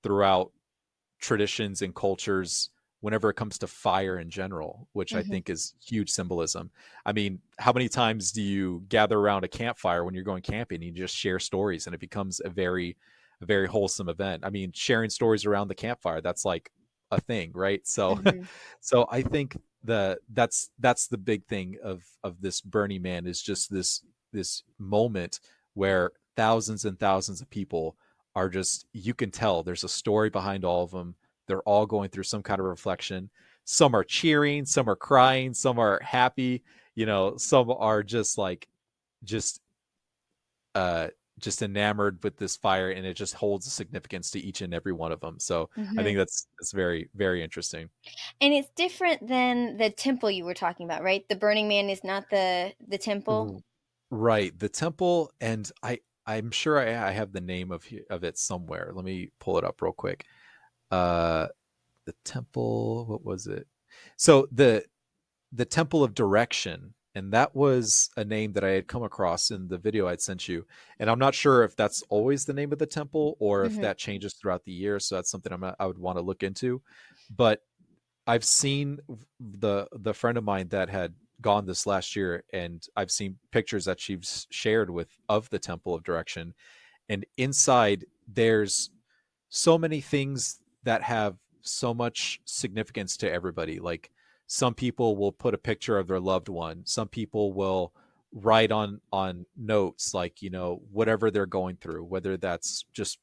[SPEAKER 2] throughout traditions and cultures whenever it comes to fire in general, which I
[SPEAKER 1] Hmm.
[SPEAKER 2] think is huge symbolism. I mean, how many times do you gather around a campfire when you're going camping and you just share stories and it becomes a very wholesome event? I mean, sharing stories around the campfire, that's like a thing, right? So
[SPEAKER 1] Hmm.
[SPEAKER 2] so I think that's the big thing of this Burning Man is just this moment where thousands and thousands of people are just, you can tell there's a story behind all of them. They're all going through some kind of reflection. Some are cheering, some are crying, some are happy, some are just like just uh just enamored with this fire, and it just holds a significance to each and every one of them. So I
[SPEAKER 1] Hmm.
[SPEAKER 2] think that's very, very interesting.
[SPEAKER 1] And it's different than the temple you were talking about, right? The Burning Man is not the temple.
[SPEAKER 2] Right. The temple, and I'm sure I have the name of it somewhere. Let me pull it up real quick. Uh the temple, what was it? So the Temple of Direction, and that was a name that I had come across in the video I'd sent you. And I'm not sure if that's always the name of the temple or if
[SPEAKER 1] Hmm.
[SPEAKER 2] that changes throughout the year. So that's something I would want to look into. But I've seen the friend of mine that had gone this last year, and I've seen pictures that she's shared with of the Temple of Direction, and inside there's so many things that have so much significance to everybody. Like, some people will put a picture of their loved one. Some people will write on notes, like, whatever they're going through, whether that's just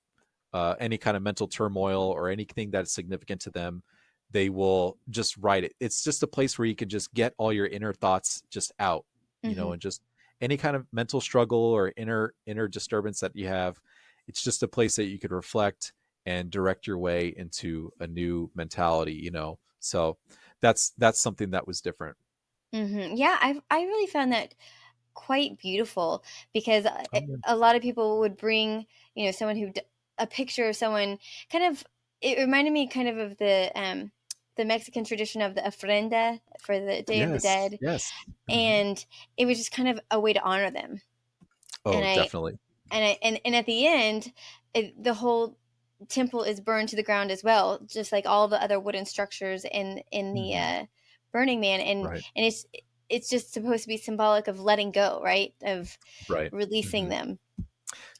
[SPEAKER 2] any kind of mental turmoil or anything that's significant to them. They will just write it. It's just a place where you can just get all your inner thoughts just out,
[SPEAKER 1] Hmm.
[SPEAKER 2] and just any kind of mental struggle or inner disturbance that you have. It's just a place that you could reflect and direct your way into a new mentality. So that's something that was different.
[SPEAKER 1] Hmm. Yeah, I really found that quite beautiful because
[SPEAKER 2] Oh, yeah.
[SPEAKER 1] a lot of people would bring, someone a picture of someone kind of. It reminded me kind of the Mexican tradition of the ofrenda for the Day of the
[SPEAKER 2] Yes,
[SPEAKER 1] Dead,
[SPEAKER 2] yes. Mhm.
[SPEAKER 1] and it was just kind of a way to honor them. And
[SPEAKER 2] Oh,
[SPEAKER 1] I
[SPEAKER 2] definitely.
[SPEAKER 1] and at the end, the whole temple is burned to the ground as well, just like all the other wooden structures in the
[SPEAKER 2] Mhm.
[SPEAKER 1] Burning Man,
[SPEAKER 2] Right,
[SPEAKER 1] and it's just supposed to be symbolic of letting go, right? Of
[SPEAKER 2] right.
[SPEAKER 1] releasing
[SPEAKER 2] Mhm.
[SPEAKER 1] them.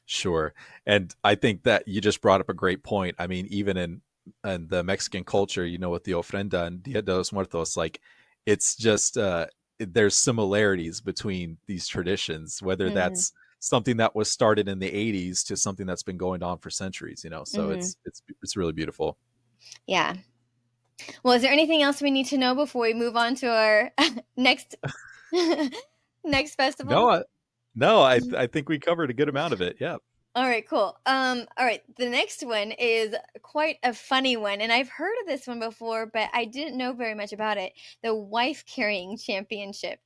[SPEAKER 2] Sure. And I think that you just brought up a great point. I mean, even in the Mexican culture, with the ofrenda and Dia de los Muertos, like, it's just there's similarities between these traditions, whether
[SPEAKER 1] Hmm.
[SPEAKER 2] that's something that was started in the 80s to something that's been going on for centuries. So
[SPEAKER 1] Hmm.
[SPEAKER 2] it's really beautiful.
[SPEAKER 1] Yeah. Well, is there anything else we need to know before we move on to our next next
[SPEAKER 2] No,
[SPEAKER 1] festival?
[SPEAKER 2] I think we covered a good amount of it. Yeah.
[SPEAKER 1] All right, cool. All right, the next one is quite a funny one, and I've heard of this one before, but I didn't know very much about it. The wife carrying championship,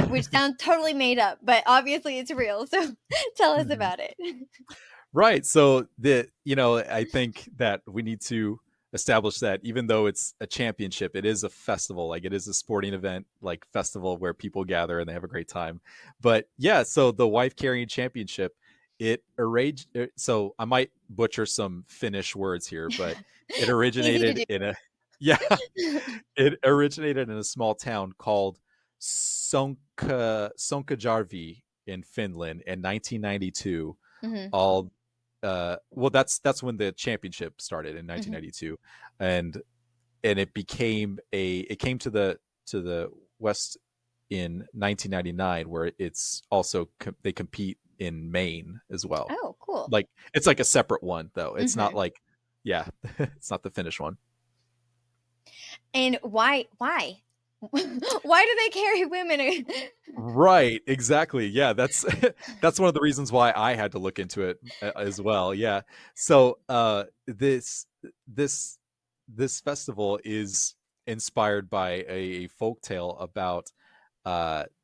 [SPEAKER 1] which sounds totally made up, but obviously it's real. So tell us
[SPEAKER 2] Mhm.
[SPEAKER 1] about it.
[SPEAKER 2] Right. So I think that we need to establish that even though it's a championship, it is a festival. Like, it is a sporting event, like festival where people gather and they have a great time. But yeah, so the wife carrying championship, it arranged. So I might butcher some Finnish words here, but it
[SPEAKER 1] Easy to
[SPEAKER 2] originated
[SPEAKER 1] do.
[SPEAKER 2] in a yeah, it originated in a small town called Sonkajärvi in Finland in 1992.
[SPEAKER 1] Hmm.
[SPEAKER 2] All well, that's when the championship started in
[SPEAKER 1] Mm-hmm.
[SPEAKER 2] 1992, and it came to the West in 1999, where it's also they compete in Maine as well.
[SPEAKER 1] Oh, cool.
[SPEAKER 2] Like it's like a separate one though. It's not
[SPEAKER 1] Mm-hmm.
[SPEAKER 2] like, yeah, it's not the Finnish one.
[SPEAKER 1] And why? Why? Why do they carry women?
[SPEAKER 2] Right, exactly. Yeah, that's that's one of the reasons why I had to look into it as well. Yeah. So, this this festival is inspired by a folk tale about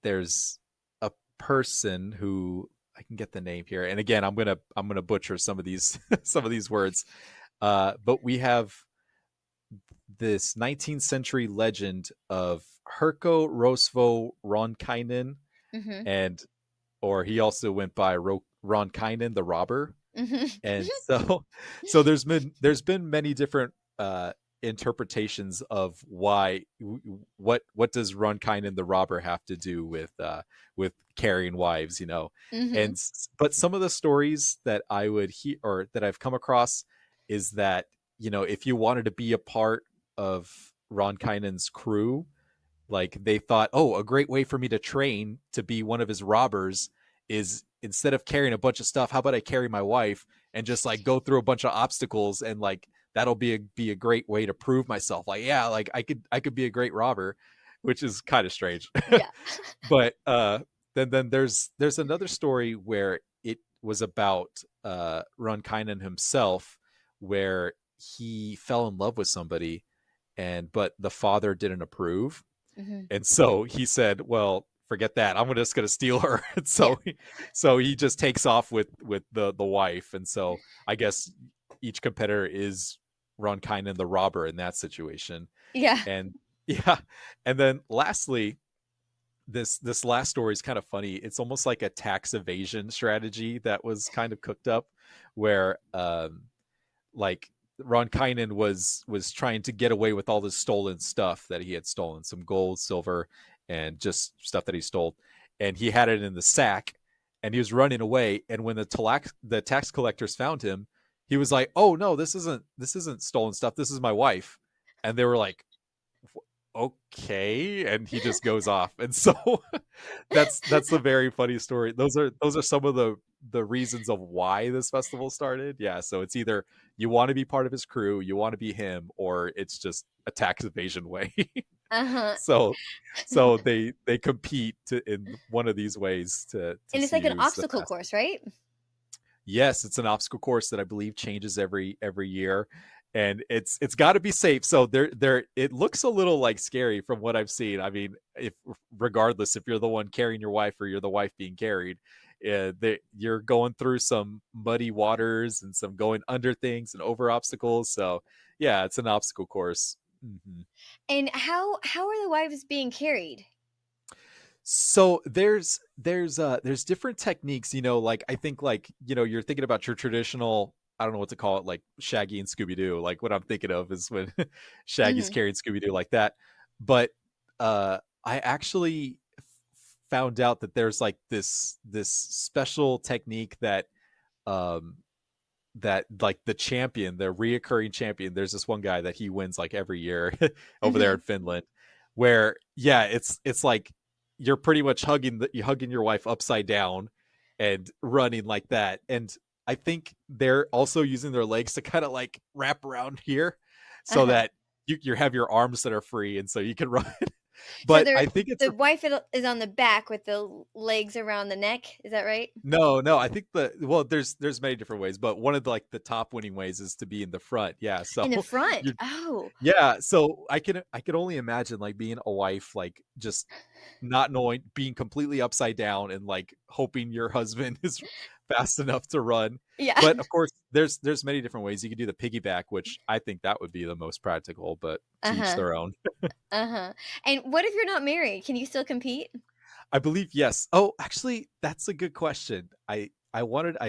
[SPEAKER 2] there's a person who, I can get the name here. And again, I'm going to butcher some of these some of these words. But we have this 19th century legend of Herko Rosvo Ronkainen,
[SPEAKER 1] Mm-hmm.
[SPEAKER 2] and or he also went by Ronkainen the robber.
[SPEAKER 1] Mm-hmm.
[SPEAKER 2] And so so there's been many different interpretations of why, what does Ronkainen the robber have to do with carrying wives, you know.
[SPEAKER 1] Mm-hmm.
[SPEAKER 2] And but some of the stories that I would hear, or that I've come across, is that, you know, if you wanted to be a part of Ronkainen's crew, like they thought, oh, a great way for me to train to be one of his robbers is, instead of carrying a bunch of stuff, how about I carry my wife and just like go through a bunch of obstacles, and like that'll be a great way to prove myself. Like, yeah, like I could be a great robber, which is kind of strange.
[SPEAKER 1] Yeah.
[SPEAKER 2] But then there's another story where it was about Ronkainen himself, where he fell in love with somebody, and but the father didn't approve,
[SPEAKER 1] Mm-hmm.
[SPEAKER 2] and so he said, well, forget that, I'm just going to steal her. And
[SPEAKER 1] Yeah.
[SPEAKER 2] so he just takes off with the wife. And so I guess each competitor is Ron Kinen the robber in that situation.
[SPEAKER 1] Yeah.
[SPEAKER 2] And yeah, and then lastly, this last story is kind of funny. It's almost like a tax evasion strategy that was kind of cooked up, where like Ron Kynan was trying to get away with all this stolen stuff that he had stolen, some gold, silver, and just stuff that he stole, and he had it in the sack, and he was running away. And when the tax collectors found him, he was like, "Oh no, this isn't stolen stuff. This is my wife," and they were like, okay. And he just goes off. And so that's a very funny story. Those are some of the reasons of why this festival started. Yeah, so it's either you want to be part of his crew, you want to be him, or it's just a tax evasion way.
[SPEAKER 1] Uh-huh.
[SPEAKER 2] So they compete in one of these ways to
[SPEAKER 1] And it's
[SPEAKER 2] see
[SPEAKER 1] like an
[SPEAKER 2] who's the
[SPEAKER 1] obstacle
[SPEAKER 2] fastest.
[SPEAKER 1] course, right?
[SPEAKER 2] Yes, it's an obstacle course that I believe changes every year, and it's got to be safe. So there it looks a little like scary from what I've seen. I mean, if regardless if you're the one carrying your wife or you're the wife being carried, you're going through some muddy waters and some going under things and over obstacles. So yeah, it's an obstacle course. Hmm.
[SPEAKER 1] And how are the wives being carried?
[SPEAKER 2] So there's different techniques, you know, like I think, like, you know, you're thinking about your traditional, I don't know what to call it, like Shaggy and Scooby Doo. Like what I'm thinking of is when Shaggy's
[SPEAKER 1] Mhm.
[SPEAKER 2] carrying Scooby Doo like that. But I actually found out that there's like this special technique that um like the champion, the reoccurring champion, there's this one guy that he wins like every year over there in
[SPEAKER 1] Mhm.
[SPEAKER 2] Finland, where yeah, it's like you're pretty much you're hugging your wife upside down and running like that. And I think they're also using their legs to kind of like wrap around here, so
[SPEAKER 1] Uh-huh.
[SPEAKER 2] that you have your arms that are free, and so you can run.
[SPEAKER 1] So
[SPEAKER 2] But
[SPEAKER 1] they're
[SPEAKER 2] I think it's
[SPEAKER 1] the
[SPEAKER 2] a
[SPEAKER 1] wife is on the back with the legs around the neck. Is that right?
[SPEAKER 2] no, no. I think well, there's many different ways, but one of the top winning ways is to be in the front. Yeah, so
[SPEAKER 1] In the front.
[SPEAKER 2] you're
[SPEAKER 1] Oh.
[SPEAKER 2] yeah, so I can only imagine like being a wife, like just not knowing, being completely upside down and like hoping your husband is fast enough to run.
[SPEAKER 1] Yeah.
[SPEAKER 2] But of course, there's many different ways. You could do the piggyback, which I think that would be the most practical, but to each
[SPEAKER 1] Uh-huh.
[SPEAKER 2] their own.
[SPEAKER 1] Uh-huh. And what if you're not married? Can you still compete?
[SPEAKER 2] I believe yes. Oh, actually, that's a good question. I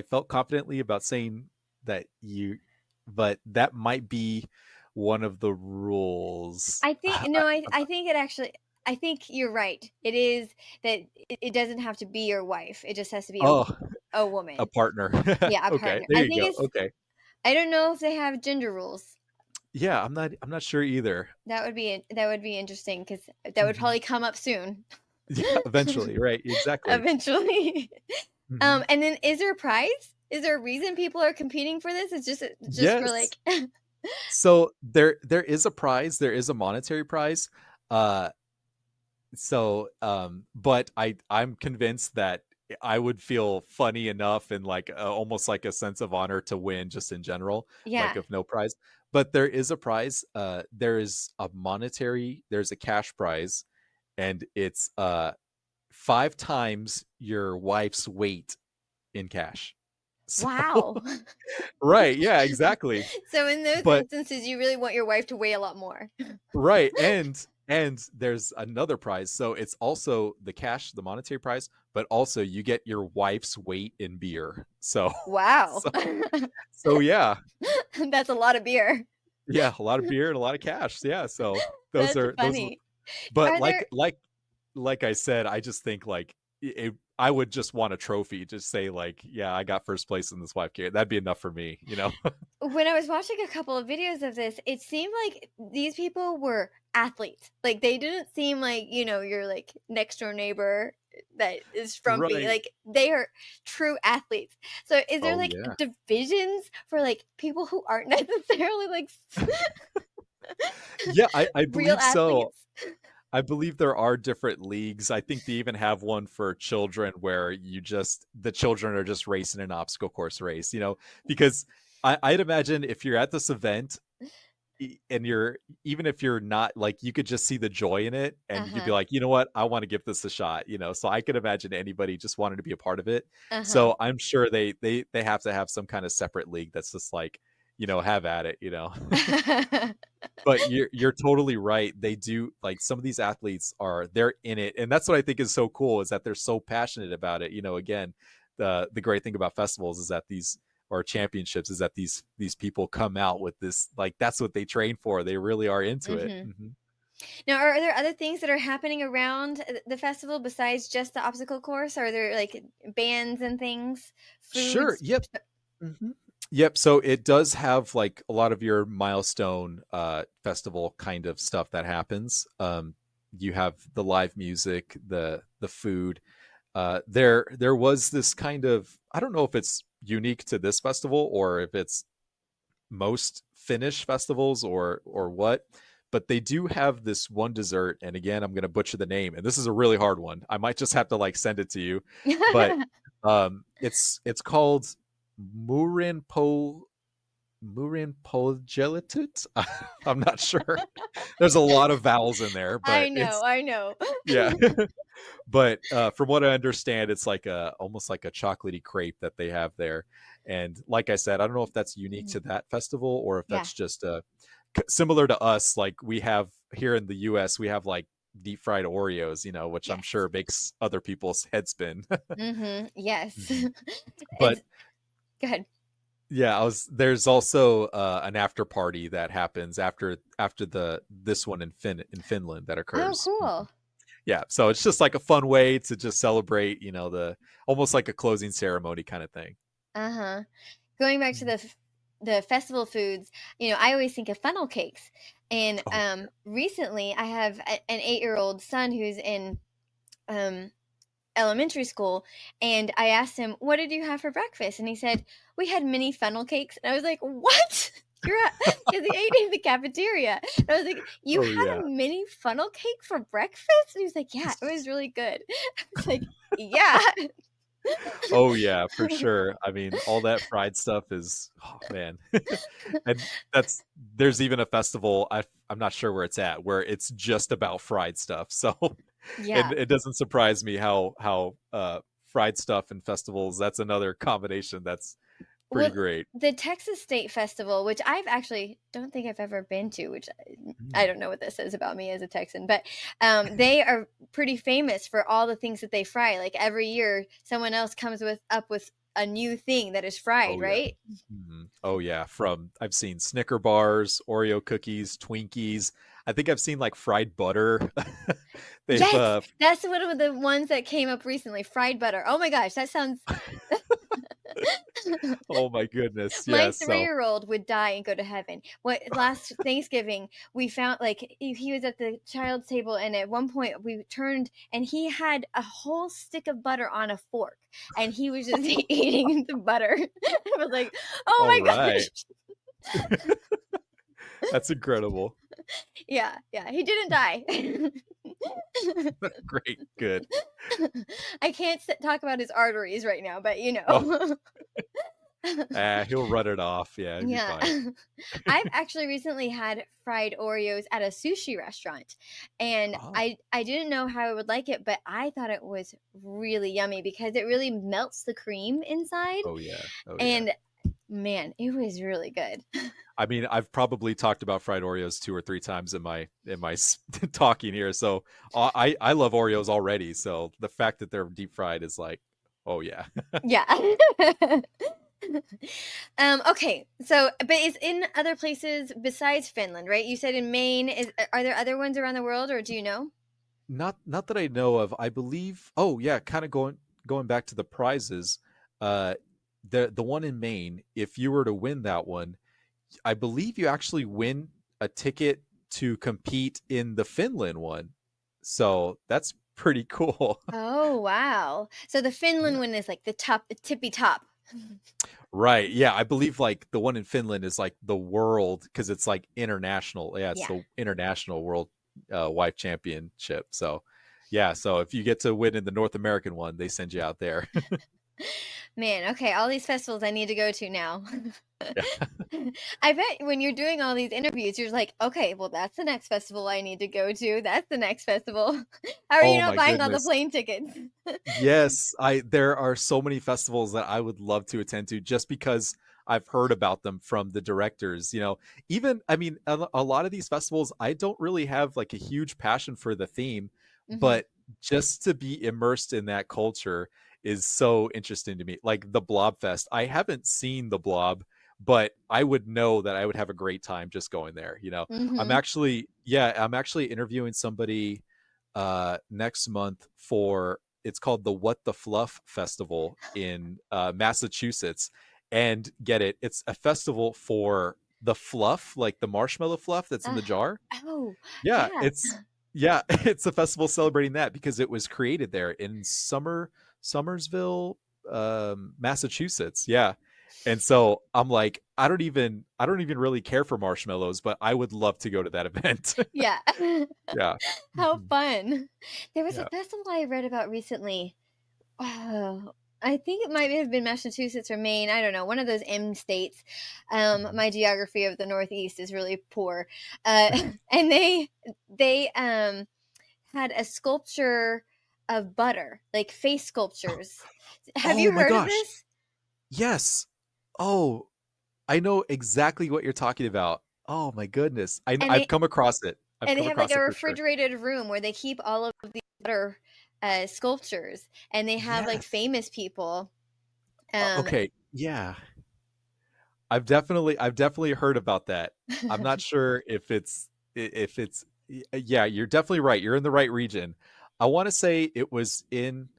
[SPEAKER 2] felt confidently about saying that you, but that might be one of the rules.
[SPEAKER 1] I think no, I think it actually I think you're right. It is that it doesn't have to be your wife. It just has to be
[SPEAKER 2] Oh,
[SPEAKER 1] A
[SPEAKER 2] A
[SPEAKER 1] woman.
[SPEAKER 2] partner.
[SPEAKER 1] Yeah, a
[SPEAKER 2] Okay,
[SPEAKER 1] partner.
[SPEAKER 2] there
[SPEAKER 1] I
[SPEAKER 2] you
[SPEAKER 1] think
[SPEAKER 2] go.
[SPEAKER 1] it's
[SPEAKER 2] Okay.
[SPEAKER 1] I don't know if they have gender rules.
[SPEAKER 2] Yeah, I'm not sure either.
[SPEAKER 1] That would be interesting because that would
[SPEAKER 2] Mhm.
[SPEAKER 1] probably come up soon.
[SPEAKER 2] Yeah, eventually, right, exactly.
[SPEAKER 1] Eventually.
[SPEAKER 2] Mhm.
[SPEAKER 1] And then is there a prize? Is there a reason people are competing for this? It's just for
[SPEAKER 2] Yes.
[SPEAKER 1] like
[SPEAKER 2] So, there is a prize, there is a monetary prize, uh, but I'm convinced that I would feel funny enough and, like, almost like a sense of honor to win just in general, like,
[SPEAKER 1] yeah.
[SPEAKER 2] if no prize. But there is a prize, there's a cash prize, and it's, 5 times your wife's weight in cash. So
[SPEAKER 1] Wow.
[SPEAKER 2] right, yeah, exactly.
[SPEAKER 1] So in those
[SPEAKER 2] But
[SPEAKER 1] instances you really want your wife to weigh a lot more.
[SPEAKER 2] right, and there's another prize. So it's also the cash, the monetary prize, but also you get your wife's weight in beer. So
[SPEAKER 1] Wow.
[SPEAKER 2] so so yeah.
[SPEAKER 1] That's a lot of beer.
[SPEAKER 2] Yeah, a lot of beer and a lot of cash. Yeah, so
[SPEAKER 1] That's
[SPEAKER 2] those are
[SPEAKER 1] funny.
[SPEAKER 2] but
[SPEAKER 1] Are there
[SPEAKER 2] like I said, I just think like I would just want a trophy, just say like, yeah, I got first place in this 5K. That'd be enough for me, you know?
[SPEAKER 1] when I was watching a couple of videos of this, it seemed like these people were athletes. Like they didn't seem like, your like next door neighbor that is frumpy.
[SPEAKER 2] Right.
[SPEAKER 1] Like they are true athletes. So is there
[SPEAKER 2] Oh
[SPEAKER 1] like
[SPEAKER 2] yeah.
[SPEAKER 1] divisions for like people who aren't necessarily like
[SPEAKER 2] Yeah, I
[SPEAKER 1] real
[SPEAKER 2] believe so.
[SPEAKER 1] athletes?
[SPEAKER 2] I believe there are different leagues. I think they even have one for children where the children are just racing an obstacle course race, because I'd imagine if you're at this event and even if you're not like, you could just see the joy in it and you'd be
[SPEAKER 1] Uh-huh.
[SPEAKER 2] like, you know what, I want to give this a shot, so I could imagine anybody just wanted to be a part of it.
[SPEAKER 1] Uh-huh.
[SPEAKER 2] So I'm sure they have to have some kind of separate league that's just like, have at it. But you're totally right. They do, like, some of these athletes they're in it, and that's what I think is so cool, is that they're so passionate about it. Again, the great thing about festivals is that these or championships is that these people come out with this, like, that's what they train for. They really are into it.
[SPEAKER 1] Mhm.
[SPEAKER 2] Mhm.
[SPEAKER 1] Now, are there other things that are happening around the festival besides just the obstacle course? Are there like bands and things,
[SPEAKER 2] Sure.
[SPEAKER 1] foods?
[SPEAKER 2] Yep. Mhm. Yep. So it does have like a lot of your milestone festival kind of stuff that happens. You have the live music, the food. There was this kind of, I don't know if it's unique to this festival or if it's most Finnish festivals or what, but they do have this one dessert. And again, I'm gonna butcher the name, and this is a really hard one. I might just have to like send it to you, but it's called Murinpo Murinpogelitut. I'm not sure. There's a lot of vowels in there, but it's
[SPEAKER 1] I know.
[SPEAKER 2] yeah. But from what I understand, it's like almost like a chocolatey crepe that they have there. And like I said, I don't know if that's unique
[SPEAKER 1] Mhm.
[SPEAKER 2] to that festival or if
[SPEAKER 1] Yeah.
[SPEAKER 2] that's just similar to us. Like we have here in the U.S., we have like deep fried Oreos, which I'm
[SPEAKER 1] Yes.
[SPEAKER 2] sure makes other people's head spin.
[SPEAKER 1] Yes.
[SPEAKER 2] Mhm. But
[SPEAKER 1] It's good.
[SPEAKER 2] yeah, there's also an after party that happens after this one in Finland that
[SPEAKER 1] Oh,
[SPEAKER 2] occurs.
[SPEAKER 1] cool.
[SPEAKER 2] Yeah, so it's just like a fun way to just celebrate, the almost like a closing ceremony kind of thing.
[SPEAKER 1] Uh-huh. Going back to
[SPEAKER 2] Mhm.
[SPEAKER 1] the festival foods, I always think of funnel cakes. And
[SPEAKER 2] Oh,
[SPEAKER 1] recently I have an 8-year-old son who's in um elementary school, and I asked him, "What did you have for breakfast?" And he said, "We had mini funnel cakes." And I was like, "What?" Because he ate in the cafeteria. And I was like, "You
[SPEAKER 2] oh
[SPEAKER 1] had
[SPEAKER 2] yeah.
[SPEAKER 1] a mini funnel cake for breakfast?" And he was like, "Yeah, it was really good." I was like, "Yeah."
[SPEAKER 2] Oh yeah, for sure. I mean, all that fried stuff is, oh man. And there's even a festival, I'm not sure where it's at, where it's just about fried stuff. So and
[SPEAKER 1] Yeah.
[SPEAKER 2] it doesn't surprise me how fried stuff and festivals, that's another combination that's pretty
[SPEAKER 1] Well,
[SPEAKER 2] great.
[SPEAKER 1] the Texas State Festival, which I've actually don't think I've ever been to, which I
[SPEAKER 2] Mm.
[SPEAKER 1] don't know what this says about me as a Texan, but they are pretty famous for all the things that they fry. Like every year, someone else comes up with a new thing that is fried,
[SPEAKER 2] Oh yeah.
[SPEAKER 1] right?
[SPEAKER 2] Mhm. Oh yeah, I've seen Snicker bars, Oreo cookies, Twinkies. I think I've seen like fried butter. They've
[SPEAKER 1] Yes, that's one of the ones that came up recently. Fried butter. Oh my gosh, that sounds.
[SPEAKER 2] Oh my goodness.
[SPEAKER 1] My
[SPEAKER 2] Yeah. So,
[SPEAKER 1] 3-year-old would die and go to heaven. What last Thanksgiving we found, like, he was at the child's table, and at one point we turned and he had a whole stick of butter on a fork, and he was just eating the butter. I was like,
[SPEAKER 2] all
[SPEAKER 1] oh my
[SPEAKER 2] right.
[SPEAKER 1] gosh.
[SPEAKER 2] That's incredible.
[SPEAKER 1] Yeah, yeah, he didn't die.
[SPEAKER 2] Great. Good.
[SPEAKER 1] I can't talk about his arteries right now, but
[SPEAKER 2] Oh, he'll run it off. Yeah, it'd be
[SPEAKER 1] Yeah.
[SPEAKER 2] fine.
[SPEAKER 1] I've actually recently had fried Oreos at a sushi restaurant, and
[SPEAKER 2] Oh,
[SPEAKER 1] I didn't know how I would like it, but I thought it was really yummy because it really melts the cream inside,
[SPEAKER 2] oh yeah. Oh yeah.
[SPEAKER 1] and man, it was really good.
[SPEAKER 2] I mean, I've probably talked about fried Oreos 2 or 3 times in my talking here. So I love Oreos already. So the fact that they're deep fried is like, oh yeah.
[SPEAKER 1] Yeah. Okay. So, but it's in other places besides Finland, right? You said in Maine. Are there other ones around the world, or do you know?
[SPEAKER 2] Not that I know of. I believe. Oh yeah, kind of going back to the prizes. Uh, the one in Maine. If you were to win that one, I believe you actually win a ticket to compete in the Finland one. So that's pretty cool.
[SPEAKER 1] Oh, wow. So the Finland one is like the top, the tippy top.
[SPEAKER 2] Right. Yeah, I believe like the one in Finland is like the world because it's like international. Yeah, it's
[SPEAKER 1] Yeah.
[SPEAKER 2] the international world wife championship. So, yeah, so if you get to win in the North American one, they send you out there.
[SPEAKER 1] Man, okay, all these festivals I need to go to now.
[SPEAKER 2] Yeah.
[SPEAKER 1] I bet when you're doing all these interviews, you're like, okay, well, that's the next festival I need to go to. That's the next festival. How are you
[SPEAKER 2] Oh
[SPEAKER 1] not
[SPEAKER 2] my
[SPEAKER 1] buying all the
[SPEAKER 2] goodness.
[SPEAKER 1] plane tickets?
[SPEAKER 2] Yes, I there are so many festivals that I would love to attend to just because I've heard about them from the directors, Even I mean a lot of these festivals I don't really have like a huge passion for the theme,
[SPEAKER 1] Hmm.
[SPEAKER 2] but just to be immersed in that culture is so interesting to me. Like the Blob Fest. I haven't seen the Blob, but I would know that I would have a great time just going there.
[SPEAKER 1] Hmm.
[SPEAKER 2] I'm actually interviewing somebody next month for it's called the What the Fluff Festival in Massachusetts. And get it, it's a festival for the fluff, like the marshmallow fluff that's in
[SPEAKER 1] Uh,
[SPEAKER 2] the jar.
[SPEAKER 1] oh,
[SPEAKER 2] Yeah,
[SPEAKER 1] yeah.
[SPEAKER 2] yeah, it's a festival celebrating that because it was created there in Somersville, Massachusetts. Yeah. And so I'm like, I don't even really care for marshmallows, but I would love to go to that event.
[SPEAKER 1] Yeah.
[SPEAKER 2] Yeah.
[SPEAKER 1] How
[SPEAKER 2] Mhm.
[SPEAKER 1] fun. There was a
[SPEAKER 2] Yeah.
[SPEAKER 1] festival I read about recently. I think it might have been Massachusetts or Maine. I don't know, one of those M states.
[SPEAKER 2] Mhm.
[SPEAKER 1] My geography of the Northeast is really poor, and they had a sculpture of butter, like face sculptures. Have
[SPEAKER 2] Oh
[SPEAKER 1] you
[SPEAKER 2] my
[SPEAKER 1] heard of
[SPEAKER 2] gosh.
[SPEAKER 1] this?
[SPEAKER 2] Yes. Oh, I know exactly what you're talking about. Oh my goodness.
[SPEAKER 1] And
[SPEAKER 2] I've
[SPEAKER 1] they
[SPEAKER 2] come across it. I've
[SPEAKER 1] and they
[SPEAKER 2] come
[SPEAKER 1] have like
[SPEAKER 2] across
[SPEAKER 1] a
[SPEAKER 2] it for sure.
[SPEAKER 1] refrigerated room where they keep all of the butter sculptures, and they have like
[SPEAKER 2] Yes.
[SPEAKER 1] famous people. Um,
[SPEAKER 2] Okay. Yeah. I've definitely heard about that. I'm not sure if it's yeah, you're definitely right. You're in the right region. I want to say it was in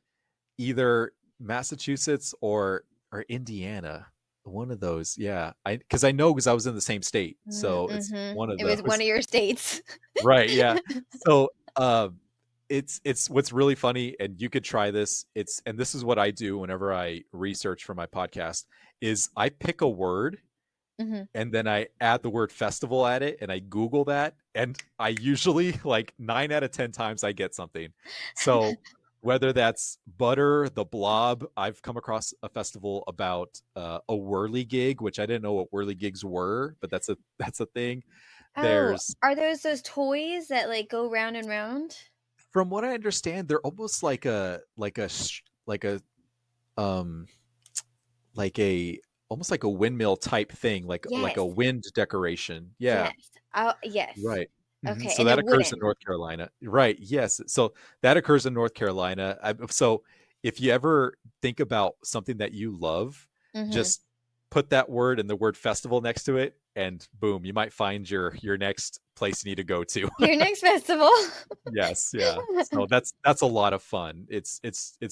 [SPEAKER 2] either Massachusetts or Indiana. One of those. Yeah. I know because I was in the same state. So it's
[SPEAKER 1] mm-hmm.
[SPEAKER 2] one of
[SPEAKER 1] It was one
[SPEAKER 2] those.
[SPEAKER 1] of your states.
[SPEAKER 2] Right, yeah. So, it's what's really funny, and you could try this. And this is what I do whenever I research for my podcast, is I pick a word
[SPEAKER 1] Hmm.
[SPEAKER 2] and then I add the word festival at it and I Google that, and I usually like 9 out of 10 times I get something. So whether that's butter, the blob, I've come across a festival about a whirly gig, which I didn't know what whirly gigs were, but that's a thing.
[SPEAKER 1] Oh,
[SPEAKER 2] There's
[SPEAKER 1] are those toys that like go round and round?
[SPEAKER 2] From what I understand, they're almost um like a almost like a windmill type thing, like a
[SPEAKER 1] Yes.
[SPEAKER 2] wind decoration. Yeah,
[SPEAKER 1] Yes. Oh, yes.
[SPEAKER 2] right.
[SPEAKER 1] Okay,
[SPEAKER 2] So
[SPEAKER 1] and they're
[SPEAKER 2] that occurs in
[SPEAKER 1] wooden.
[SPEAKER 2] North Carolina, right? Yes. So that occurs in North Carolina. So if you ever think about something that you love,
[SPEAKER 1] Hmm.
[SPEAKER 2] just put that word and the word festival next to it, and boom, you might find your next place you need to go to.
[SPEAKER 1] Your next festival.
[SPEAKER 2] Yes, yeah. So that's a lot of fun. It's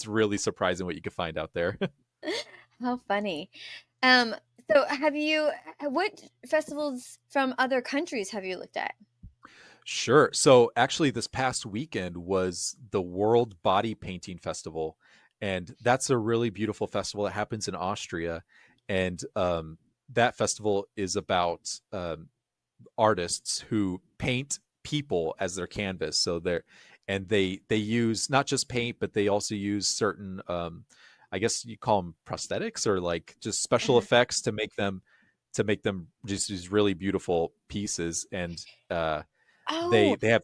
[SPEAKER 2] really surprising what you can find out there.
[SPEAKER 1] How funny. Um, so what festivals from other countries have you looked at?
[SPEAKER 2] Sure. So actually, this past weekend was the World Body Painting Festival, and that's a really beautiful festival that happens in Austria. And that festival is about artists who paint people as their canvas. So they use not just paint, but they also use certain I guess you call them prosthetics or like just special
[SPEAKER 1] Uh-huh.
[SPEAKER 2] effects to make them just these really beautiful pieces. And
[SPEAKER 1] Oh,
[SPEAKER 2] they have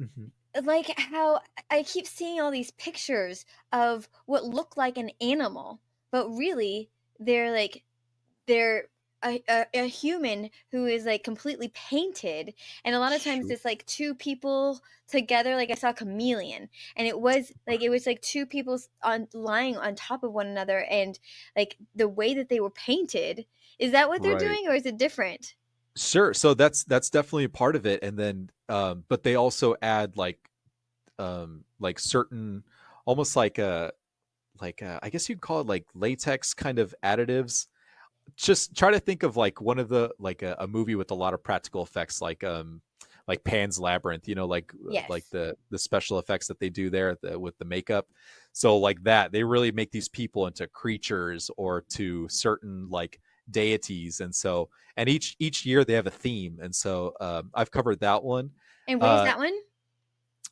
[SPEAKER 2] Mhm.
[SPEAKER 1] like how I keep seeing all these pictures of what look like an animal, but really they're like they're a human who is like completely painted, and a lot of times
[SPEAKER 2] Sure.
[SPEAKER 1] it's like two people together. Like I saw chameleon, and it was like two people on lying on top of one another, and like the way that they were painted. Is that what they're
[SPEAKER 2] Right.
[SPEAKER 1] doing, or is it different?
[SPEAKER 2] Sure. So that's definitely a part of it. And then but they also add like certain almost I guess you'd call it like latex kind of additives. Just try to think of like one of the like a movie with a lot of practical effects like Pan's Labyrinth, like
[SPEAKER 1] Yes.
[SPEAKER 2] the special effects that they do there with the makeup. So like that, they really make these people into creatures or to certain like deities. And so and each year they have a theme. And so I've covered that one.
[SPEAKER 1] And where's
[SPEAKER 2] Uh
[SPEAKER 1] that one?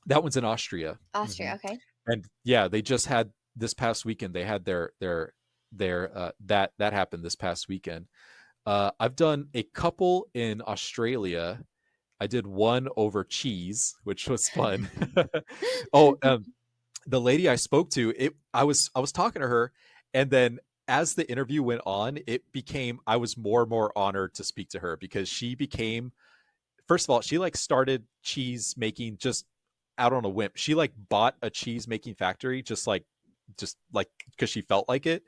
[SPEAKER 2] that one's in Austria.
[SPEAKER 1] Austria.
[SPEAKER 2] Hmm.
[SPEAKER 1] Okay.
[SPEAKER 2] And yeah, they just had this past weekend. They had their that happened this past weekend. I've done a couple in Australia. I did one over cheese, which was fun. Oh, the lady I spoke to, I was talking to her, and then as the interview went on, it became I was more and more honored to speak to her because she became first of all, she like started cheese making just out on a whim. She like bought a cheese making factory just like because she felt like it.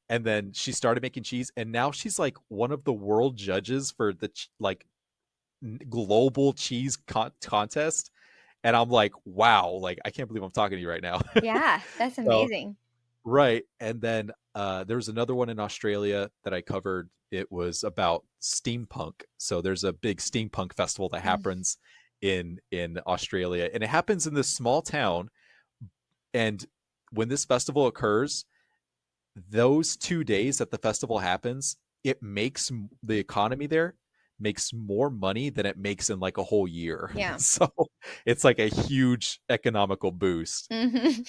[SPEAKER 2] And then she started making cheese, and now she's like one of the world judges for the like global cheese contest. And I'm like, wow, like I can't believe I'm talking to you right now.
[SPEAKER 1] Yeah, that's
[SPEAKER 2] So
[SPEAKER 1] amazing.
[SPEAKER 2] right. And then there's another one in Australia that I covered. It was about steampunk. So there's a big steampunk festival that
[SPEAKER 1] Mm.
[SPEAKER 2] happens in Australia, and it happens in this small town. And when this festival occurs, those 2 days that the festival happens, it makes the economy there makes more money than it makes in like a whole year.
[SPEAKER 1] Yeah.
[SPEAKER 2] So it's like a huge economical boost.
[SPEAKER 1] Hmm.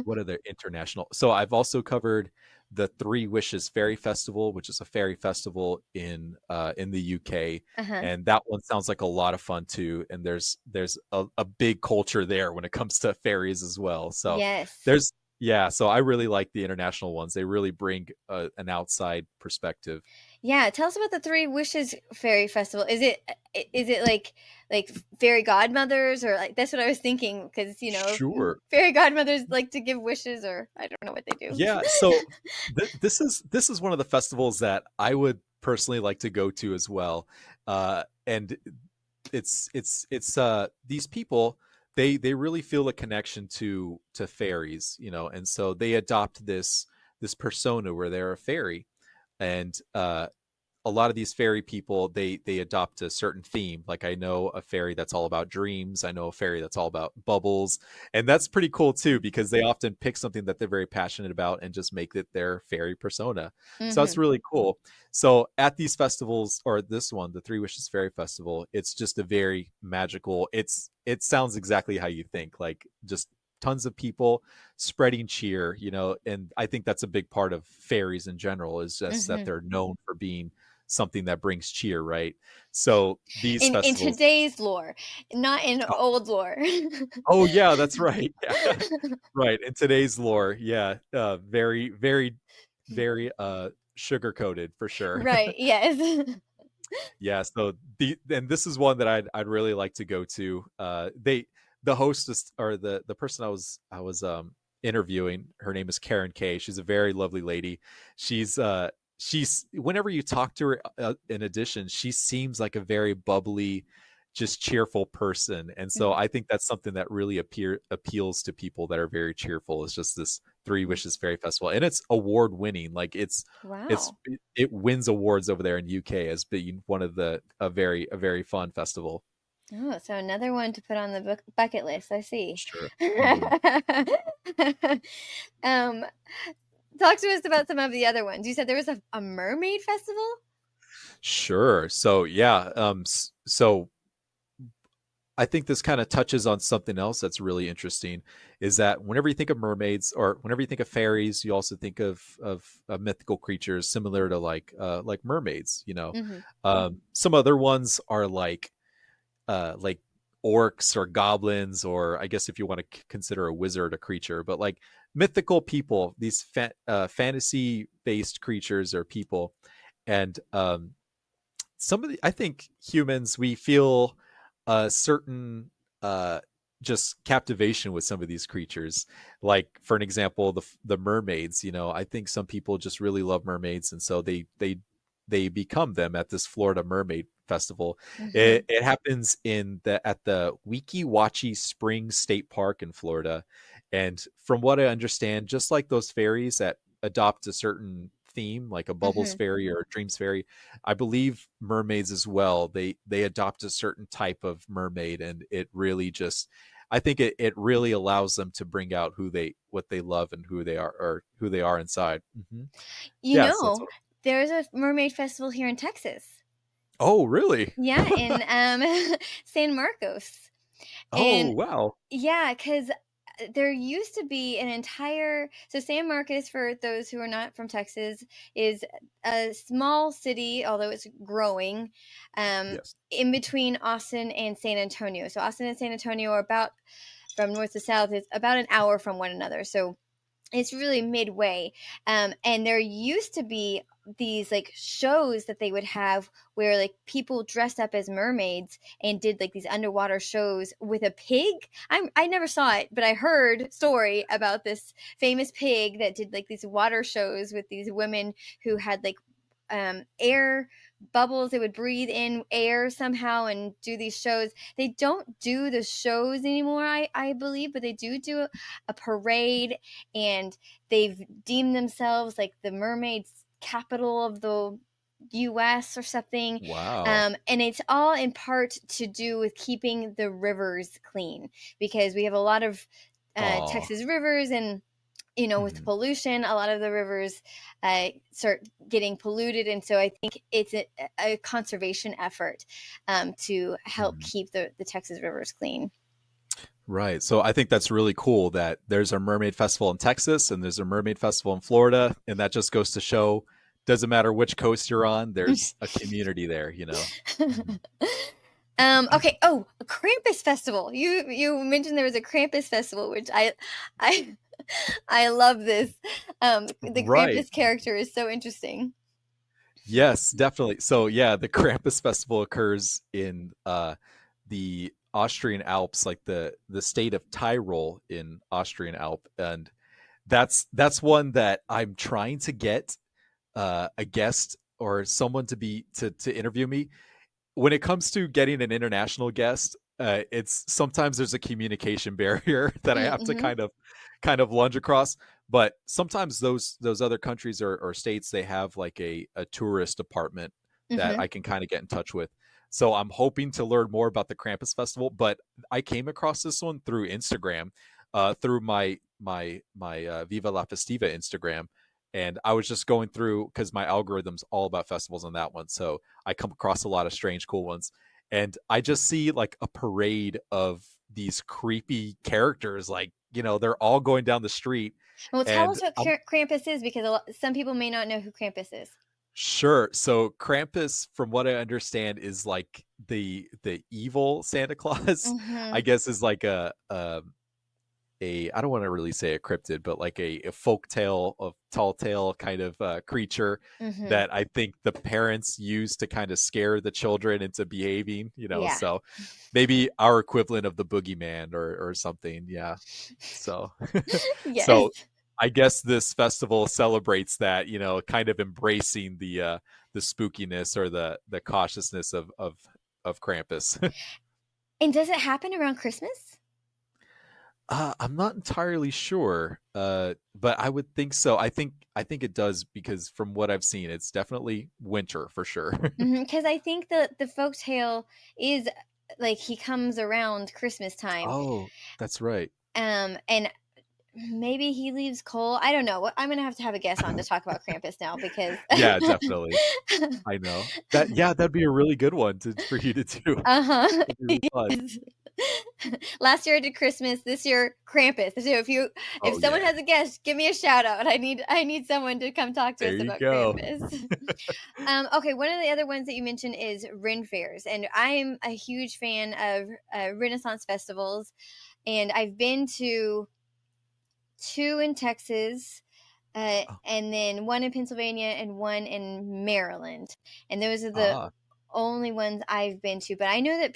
[SPEAKER 2] What are their international? So I've also covered the Three Wishes Fairy Festival, which is a fairy festival in the UK,
[SPEAKER 1] Uh-huh.
[SPEAKER 2] and that one sounds like a lot of fun too. And there's a big culture there when it comes to fairies as well. So
[SPEAKER 1] Yes.
[SPEAKER 2] there's yeah, so I really like the international ones. They really bring an outside perspective.
[SPEAKER 1] Yeah, tell us about the Three Wishes Fairy Festival. Is it like fairy godmothers, or like that's what I was thinking, because
[SPEAKER 2] Sure.
[SPEAKER 1] fairy godmothers like to give wishes, or I don't know what they do.
[SPEAKER 2] Yeah, so this is one of the festivals that I would personally like to go to as well. And it's these people they really feel a connection to fairies, and so they adopt this persona where they're a fairy. And a lot of these fairy people they adopt a certain theme. Like I know a fairy that's all about dreams, I know a fairy that's all about bubbles, and that's pretty cool too because they often pick something that they're very passionate about and just make it their fairy persona. So that's
[SPEAKER 1] Hmm.
[SPEAKER 2] really cool. So at these festivals, or this one, the Three Wishes Fairy Festival, it's just a very magical, it sounds exactly how you think, like just tons of people spreading cheer, and I think that's a big part of fairies in general is just that
[SPEAKER 1] Hmm.
[SPEAKER 2] they're known for being something that brings cheer, right? So these
[SPEAKER 1] In
[SPEAKER 2] festivals.
[SPEAKER 1] today's lore, not in
[SPEAKER 2] Oh,
[SPEAKER 1] old lore.
[SPEAKER 2] oh yeah, that's right. Yeah. Right. In today's lore, yeah, very, very, very sugar coated for sure.
[SPEAKER 1] Right. Yes.
[SPEAKER 2] Yeah. So and this is one that I'd really like to go to. The hostess or the person I was interviewing, her name is Karen Kay. She's a very lovely lady. She's whenever you talk to her, in addition, she seems like a very bubbly, just cheerful person. And so
[SPEAKER 1] Mhm.
[SPEAKER 2] I think that's something that really appeals to people that are very cheerful, is just Three Wishes Fairy Festival, and it's award winning. Like
[SPEAKER 1] Wow.
[SPEAKER 2] it wins awards over there in UK as being one of the a very fun festival.
[SPEAKER 1] Oh, so another one to put on the bucket list. I see.
[SPEAKER 2] Sure. Mhm.
[SPEAKER 1] um, talk to us about some of the other ones. You said there was a mermaid festival?
[SPEAKER 2] Sure. So yeah, so I think this kind of touches on something else that's really interesting is that whenever you think of mermaids or whenever you think of fairies, you also think of mythical creatures similar to like mermaids, you know.
[SPEAKER 1] Mm-hmm.
[SPEAKER 2] Some other ones are like orcs or goblins, or I guess if you want to consider a wizard a creature, but like mythical people, these fantasy based creatures or people. And some of the I think humans, we feel a certain uh just captivation with some of these creatures. Like for an example, the mermaids, you know, I think some people just really love mermaids, and so they become them at this Florida Mermaid Festival.
[SPEAKER 1] Mm-hmm.
[SPEAKER 2] It happens in the at the Weeki Wachee Springs State Park in Florida. And from what I understand, just like those fairies that adopt a certain theme, like a Bubbles
[SPEAKER 1] Mm-hmm.
[SPEAKER 2] fairy or a Dreams fairy, I believe mermaids as well. They adopt a certain type of mermaid, and it really just I think it really allows them to bring out who they what they love and who they are or who they are inside. Hmm.
[SPEAKER 1] You
[SPEAKER 2] Yes, that's
[SPEAKER 1] know,
[SPEAKER 2] what.
[SPEAKER 1] there's a mermaid festival here in Texas.
[SPEAKER 2] Oh, really?
[SPEAKER 1] Yeah, in San Marcos.
[SPEAKER 2] Oh,
[SPEAKER 1] And
[SPEAKER 2] wow.
[SPEAKER 1] yeah, because there used to be an entire so San Marcos, for those who are not from Texas, is a small city, although it's growing,
[SPEAKER 2] Yes.
[SPEAKER 1] in between Austin and San Antonio. So Austin and San Antonio are about, from north to south, is about an hour from one another. So it's really midway. And there used to be these like shows that they would have where like people dressed up as mermaids and did like these underwater shows with a pig. I never saw it, but I heard story about this famous pig that did like these water shows with these women who had like air bubbles. They would breathe in air somehow and do these shows. They don't do the shows anymore, I believe, but they do a parade, and they've deemed themselves like the mermaids capital of the US or something.
[SPEAKER 2] Wow.
[SPEAKER 1] And it's all in part to do with keeping the rivers clean, because we have a lot of
[SPEAKER 2] Oh.
[SPEAKER 1] Texas rivers, and with pollution, a lot of the rivers start getting polluted. And so I think it's a conservation effort to help keep the Texas rivers clean.
[SPEAKER 2] Right. So I think that's really cool that there's a mermaid festival in Texas and there's a mermaid festival in Florida. And that just goes to show doesn't matter which coast you're on, there's a community there, you know? Mhm.
[SPEAKER 1] Okay. Oh, a Krampus festival. You mentioned there was a Krampus festival, which I I love this. The
[SPEAKER 2] Right.
[SPEAKER 1] Krampus character is so interesting.
[SPEAKER 2] Yes, definitely. So yeah, the Krampus festival occurs in the Austrian Alps, like the state of Tyrol in Austrian Alp. And that's one that I'm trying to get a guest or someone to be to interview me. When it comes to getting an international guest, it's sometimes there's a communication barrier that I have to
[SPEAKER 1] Mm-hmm.
[SPEAKER 2] kind of lunge across. But sometimes those other countries or states, they have like a tourist department that
[SPEAKER 1] Mm-hmm.
[SPEAKER 2] I can kind of get in touch with. So I'm hoping to learn more about the Krampus festival. But I came across this one through Instagram, through my Viva La Festiva Instagram, and I was just going through because my algorithm's all about festivals on that one. So I come across a lot of strange, cool ones. And I just see like a parade of these creepy characters. Like, you know, they're all going down the street.
[SPEAKER 1] Well, tell
[SPEAKER 2] And
[SPEAKER 1] us what
[SPEAKER 2] I'm
[SPEAKER 1] Krampus is, because some people may not know who Krampus is.
[SPEAKER 2] sure. So Krampus, from what I understand, is like the evil Santa Claus, I
[SPEAKER 1] Mm-hmm.
[SPEAKER 2] guess is like a I don't want to really say a cryptid, but like a folk tale of tall tale kind of creature
[SPEAKER 1] Mm-hmm.
[SPEAKER 2] that I think the parents use to kind of scare the children into behaving, you know.
[SPEAKER 1] Yeah.
[SPEAKER 2] So maybe our equivalent of the boogeyman or something. Yeah. So
[SPEAKER 1] Yes.
[SPEAKER 2] so I guess this festival celebrates that, you know, kind of embracing the spookiness or the cautiousness of Krampus.
[SPEAKER 1] And does it happen around Christmas?
[SPEAKER 2] I'm not entirely sure, but I would think so. I think it does because from what I've seen, it's definitely winter for sure.
[SPEAKER 1] Because I think the folk tale is like he comes around Christmas time,
[SPEAKER 2] Oh, that's right.
[SPEAKER 1] and maybe he leaves coal. I don't know. I'm gonna have a guest on to talk about Krampus now because
[SPEAKER 2] Yeah, definitely. I know. That'd be a really good one for you to do.
[SPEAKER 1] uh-huh.
[SPEAKER 2] That'd be really fun.
[SPEAKER 1] Yes. Last year I did Christmas, this year Krampus. So if
[SPEAKER 2] Oh
[SPEAKER 1] someone
[SPEAKER 2] yeah.
[SPEAKER 1] has a guest, give me a shout out. I need someone to come talk to
[SPEAKER 2] There
[SPEAKER 1] us
[SPEAKER 2] you
[SPEAKER 1] about
[SPEAKER 2] go.
[SPEAKER 1] Krampus. Okay, one of the other ones that you mentioned is Ren fairs, and I'm a huge fan of Renaissance festivals, and I've been to two in Texas,
[SPEAKER 2] Oh,
[SPEAKER 1] and then one in Pennsylvania and one in Maryland. And those are the
[SPEAKER 2] ah,
[SPEAKER 1] only ones I've been to. But I know that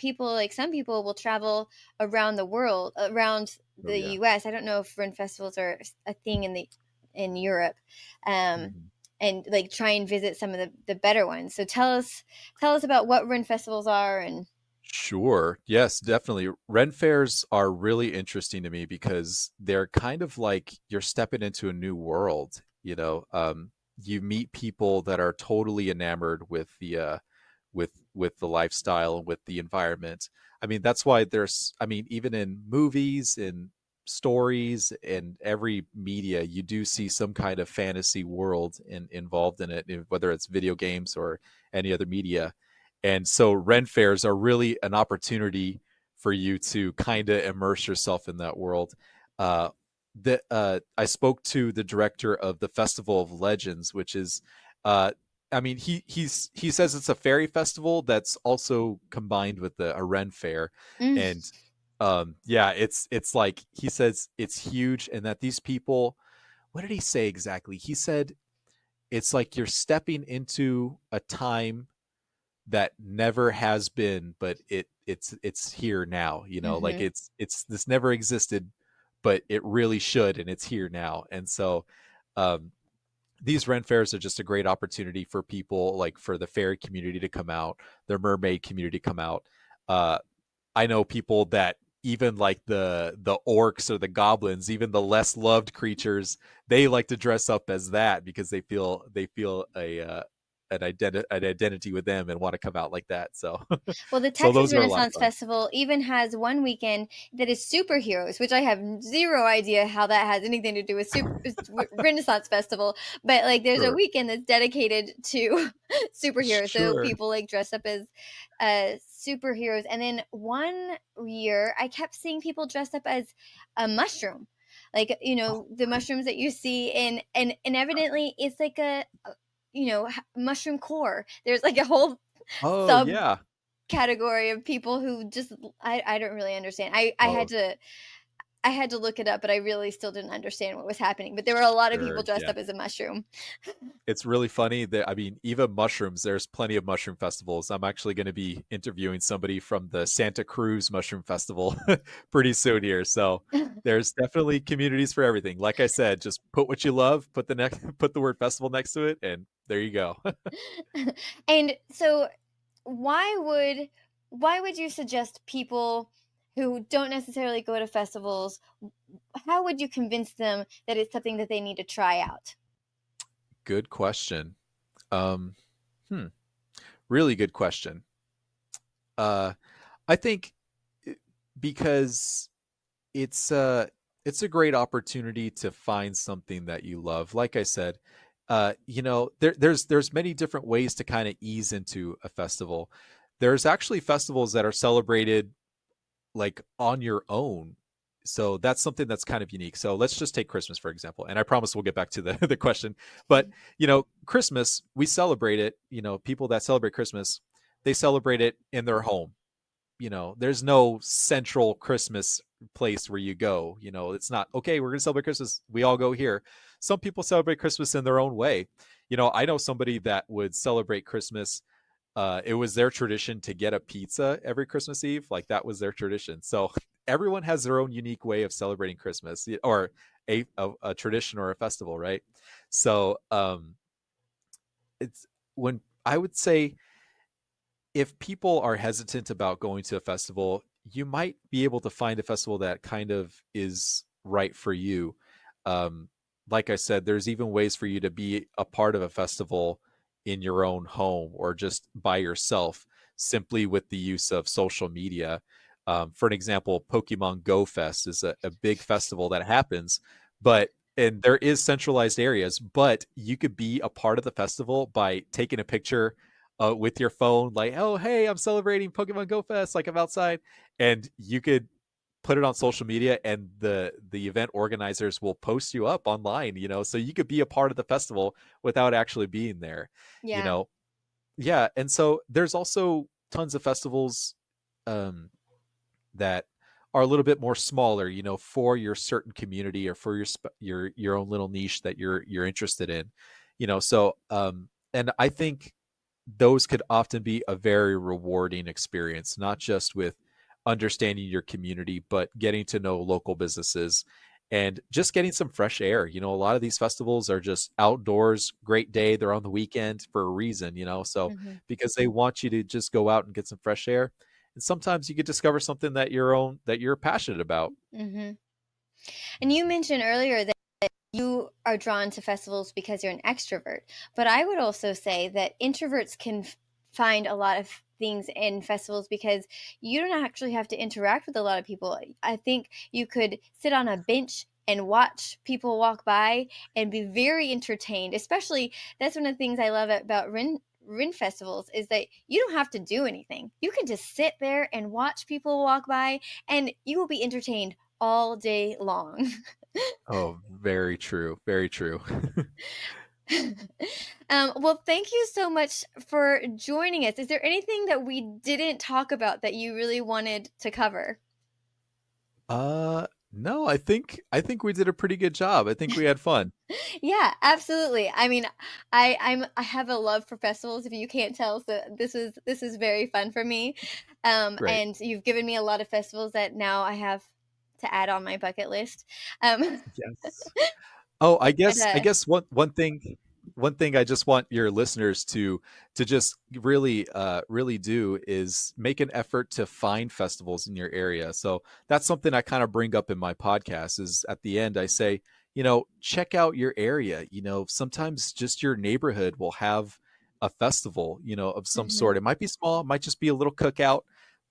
[SPEAKER 1] some people will travel around the world, around
[SPEAKER 2] oh
[SPEAKER 1] the
[SPEAKER 2] yeah.
[SPEAKER 1] U.S. I don't know if Ren festivals are a thing in Europe, um,
[SPEAKER 2] Mhm.
[SPEAKER 1] and like try and visit some of the better ones. So tell us about what Ren festivals are and.
[SPEAKER 2] Sure. Yes, definitely. Ren fairs are really interesting to me because they're kind of like you're stepping into a new world. You meet people that are totally enamored with the lifestyle and with the environment. I mean, that's why even in movies and stories and every media, you do see some kind of fantasy world involved in it, whether it's video games or any other media. And so Ren fairs are really an opportunity for you to kind of immerse yourself in that world. Uh, I spoke to the director of the Festival of Legends, which is uh, he says it's a fairy festival that's also combined with a Ren fair,
[SPEAKER 1] Mm,
[SPEAKER 2] and yeah, it's like he says it's huge, and that these people, what did he say exactly? He said it's like you're stepping into a time that never has been, but it's here now. Like
[SPEAKER 1] mm-hmm.
[SPEAKER 2] it's this never existed, but it really should, and it's here now. And so, um, these Ren fairs are just a great opportunity for people, like for the fairy community to come out, the mermaid community to come out. Uh, I know people that even like the orcs or the goblins, even the less loved creatures, they like to dress up as that because they feel an identity with them and want to come out like that. So
[SPEAKER 1] Well, the
[SPEAKER 2] so
[SPEAKER 1] Texas
[SPEAKER 2] those are a lot of
[SPEAKER 1] Renaissance
[SPEAKER 2] fun.
[SPEAKER 1] Festival even has one weekend that is superheroes, which I have zero idea how that has anything to do with Renaissance Festival. But like, there's a
[SPEAKER 2] Sure,
[SPEAKER 1] weekend that's dedicated to superheroes, so
[SPEAKER 2] sure.
[SPEAKER 1] people like dress up as superheroes. And then one year, I kept seeing people dressed up as a mushroom, like
[SPEAKER 2] Oh,
[SPEAKER 1] the mushrooms that you see, and evidently it's like mushroom core. There's like a whole
[SPEAKER 2] oh
[SPEAKER 1] sub
[SPEAKER 2] yeah.
[SPEAKER 1] category of people who just I don't really understand. I had to look it up, but I really still didn't understand what was happening. But there were a lot of people
[SPEAKER 2] Sure,
[SPEAKER 1] dressed
[SPEAKER 2] yeah.
[SPEAKER 1] up as a mushroom.
[SPEAKER 2] It's really funny that even mushrooms, there's plenty of mushroom festivals. I'm actually going to be interviewing somebody from the Santa Cruz Mushroom Festival pretty soon here. So there's definitely communities for everything. Like I said, just put what you love, put the next put the word festival next to it, and there you go.
[SPEAKER 1] And so why would why would you suggest people who don't necessarily go to festivals, how would you convince them that it's something that they need to try out?
[SPEAKER 2] Good question. Um, hmm, really good question. Uh, I think because it's a it's a great opportunity to find something that you love. Like I said, there's many different ways to kind of ease into a festival. There's actually festivals that are celebrated like on your own. So that's something that's kind of unique. So let's just take Christmas for example. And I promise we'll get back to the the question. But Christmas, we celebrate it. People that celebrate Christmas, they celebrate it in their home. There's no central Christmas place where you go. It's not okay, we're going to celebrate Christmas, we all go here. Some people celebrate Christmas in their own way. I know somebody that would celebrate Christmas. It was their tradition to get a pizza every Christmas Eve. Like that was their tradition. So everyone has their own unique way of celebrating Christmas, or a tradition or a festival, right? So it's when I would say if people are hesitant about going to a festival, you might be able to find a festival that kind of is right for you. Um, like I said, there's even ways for you to be a part of a festival in your own home or just by yourself, simply with the use of social media. For an example, Pokemon Go Fest is a big festival that happens, but and there is centralized areas, but you could be a part of the festival by taking a picture with your phone, like, oh, hey, I'm celebrating Pokemon Go Fest, like I'm outside, and you could put it on social media, and the event organizers will post you up online, so you could be a part of the festival without actually being there, you
[SPEAKER 1] Yeah.
[SPEAKER 2] know. Yeah, and so there's also tons of festivals um that are a little bit more smaller, for your certain community or for your own little niche that you're interested in, so and I think those could often be a very rewarding experience, not just with understanding your community, but getting to know local businesses and just getting some fresh air. A lot of these festivals are just outdoors, great day. They're on the weekend for a reason, so
[SPEAKER 1] Hmm.
[SPEAKER 2] because they want you to just go out and get some fresh air. And sometimes you could discover something that you're passionate about.
[SPEAKER 1] Hmm. And you mentioned earlier that you are drawn to festivals because you're an extrovert. But I would also say that introverts can find a lot of things in festivals because you don't actually have to interact with a lot of people. I think you could sit on a bench and watch people walk by and be very entertained. Especially, that's one of the things I love about Rin festivals is that you don't have to do anything. You can just sit there and watch people walk by, and you will be entertained all day long.
[SPEAKER 2] Oh, very true. Very true.
[SPEAKER 1] Well, thank you so much for joining us. Is there anything that we didn't talk about that you really wanted to cover?
[SPEAKER 2] No, I think we did a pretty good job. I think we had fun.
[SPEAKER 1] Yeah, absolutely. I mean, I have a love for festivals, if you can't tell. So this is very fun for me.
[SPEAKER 2] Great.
[SPEAKER 1] And you've given me a lot of festivals that now I have to add on my bucket list. Um,
[SPEAKER 2] Yes. Oh, I
[SPEAKER 1] but
[SPEAKER 2] guess I guess one thing I just want your listeners to just really do is make an effort to find festivals in your area. So that's something I kind of bring up in my podcast is at the end I say, check out your area. Sometimes just your neighborhood will have a festival, of some
[SPEAKER 1] Mhm,
[SPEAKER 2] sort. It might be small, it might just be a little cookout,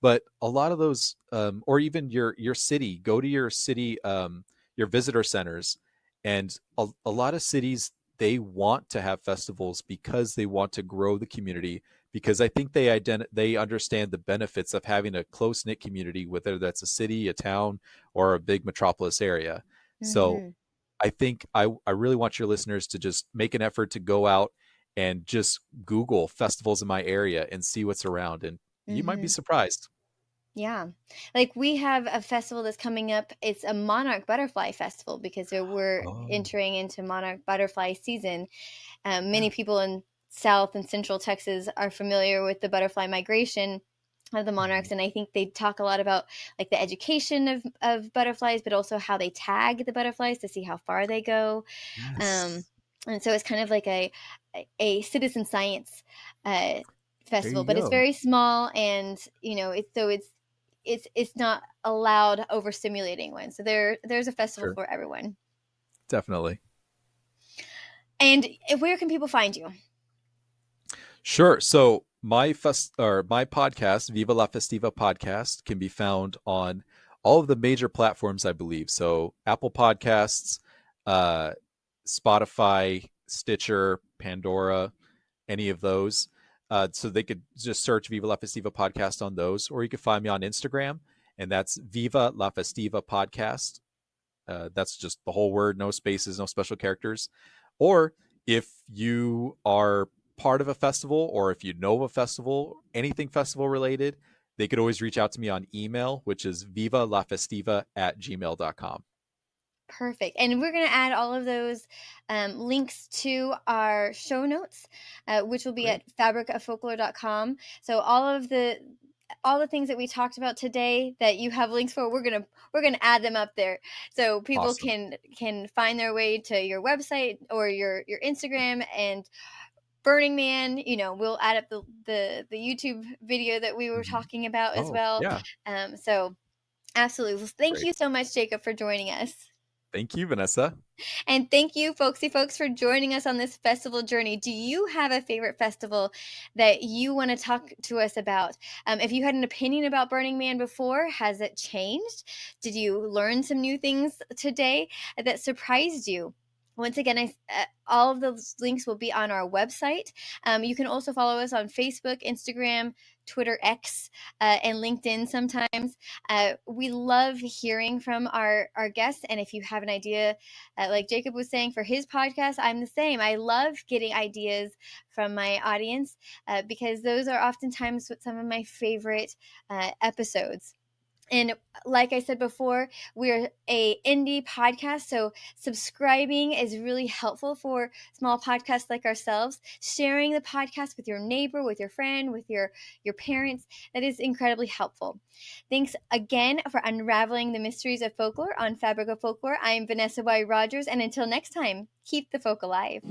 [SPEAKER 2] but a lot of those or even your city, go to your city your visitor centers, and a lot of cities, they want to have festivals because they want to grow the community, because I think they understand the benefits of having a close knit community, whether that's a city, a town, or a big metropolis area. So
[SPEAKER 1] mhm,
[SPEAKER 2] I think I really want your listeners to just make an effort to go out and just Google festivals in my area and see what's around, and you might be
[SPEAKER 1] mhm.
[SPEAKER 2] surprised.
[SPEAKER 1] Yeah. Like we have a festival that's coming up. It's a monarch butterfly festival because we're
[SPEAKER 2] Oh,
[SPEAKER 1] entering into monarch butterfly season. Many
[SPEAKER 2] yeah.
[SPEAKER 1] people in South and Central Texas are familiar with the butterfly migration of the
[SPEAKER 2] Mhm.
[SPEAKER 1] monarchs, and I think they talk a lot about like the education of butterflies, but also how they tag the butterflies to see how far they go. Um,
[SPEAKER 2] Yes.
[SPEAKER 1] and so it's kind of like a citizen science uh,
[SPEAKER 2] There
[SPEAKER 1] festival,
[SPEAKER 2] you
[SPEAKER 1] but it's
[SPEAKER 2] go.
[SPEAKER 1] very small, and it's not a loud, overstimulating one. So there's a festival
[SPEAKER 2] Sure.
[SPEAKER 1] for everyone.
[SPEAKER 2] Definitely.
[SPEAKER 1] And where can people find you?
[SPEAKER 2] Sure. So my podcast, Viva La Festiva podcast, can be found on all of the major platforms, I believe. So Apple Podcasts, uh, Spotify, Stitcher, Pandora, any of those. So they could just search Viva La Festiva podcast on those, or you can find me on Instagram, and that's Viva La Festiva podcast. That's just the whole word, no spaces, no special characters. Or if you are part of a festival, or if you know of a festival, anything festival related, they could always reach out to me on email, which is vivalafestiva@gmail.com.
[SPEAKER 1] Perfect. And we're going to add all of those links to our show notes, which will be
[SPEAKER 2] Great.
[SPEAKER 1] at fabricoffolklore.com. So all the things that we talked about today that you have links for, we're gonna add them up there so people
[SPEAKER 2] Awesome.
[SPEAKER 1] can find their way to your website or your Instagram, and Burning Man, we'll add up the YouTube video that we were
[SPEAKER 2] Mhm.
[SPEAKER 1] talking about as
[SPEAKER 2] Oh,
[SPEAKER 1] well.
[SPEAKER 2] yeah.
[SPEAKER 1] So absolutely. Well, thank
[SPEAKER 2] Great.
[SPEAKER 1] you so much, Jacob, for joining us.
[SPEAKER 2] Thank you, Vanessa.
[SPEAKER 1] And thank you, folksy folks, for joining us on this festival journey. Do you have a favorite festival that you want to talk to us about? If you had an opinion about Burning Man before, has it changed? Did you learn some new things today that surprised you? Once again, all of those links will be on our website. You can also follow us on Facebook, Instagram, Twitter X, and LinkedIn sometimes. We love hearing from our guests. And if you have an idea, like Jacob was saying for his podcast, I'm the same. I love getting ideas from my audience because those are oftentimes some of my favorite episodes. And like I said before, we're a indie podcast, so subscribing is really helpful for small podcasts like ourselves. Sharing the podcast with your neighbor, with your friend, with your parents, that is incredibly helpful. Thanks again for unraveling the mysteries of folklore on Fabric of Folklore. I'm Vanessa Y. Rogers, and until next time, keep the folk alive.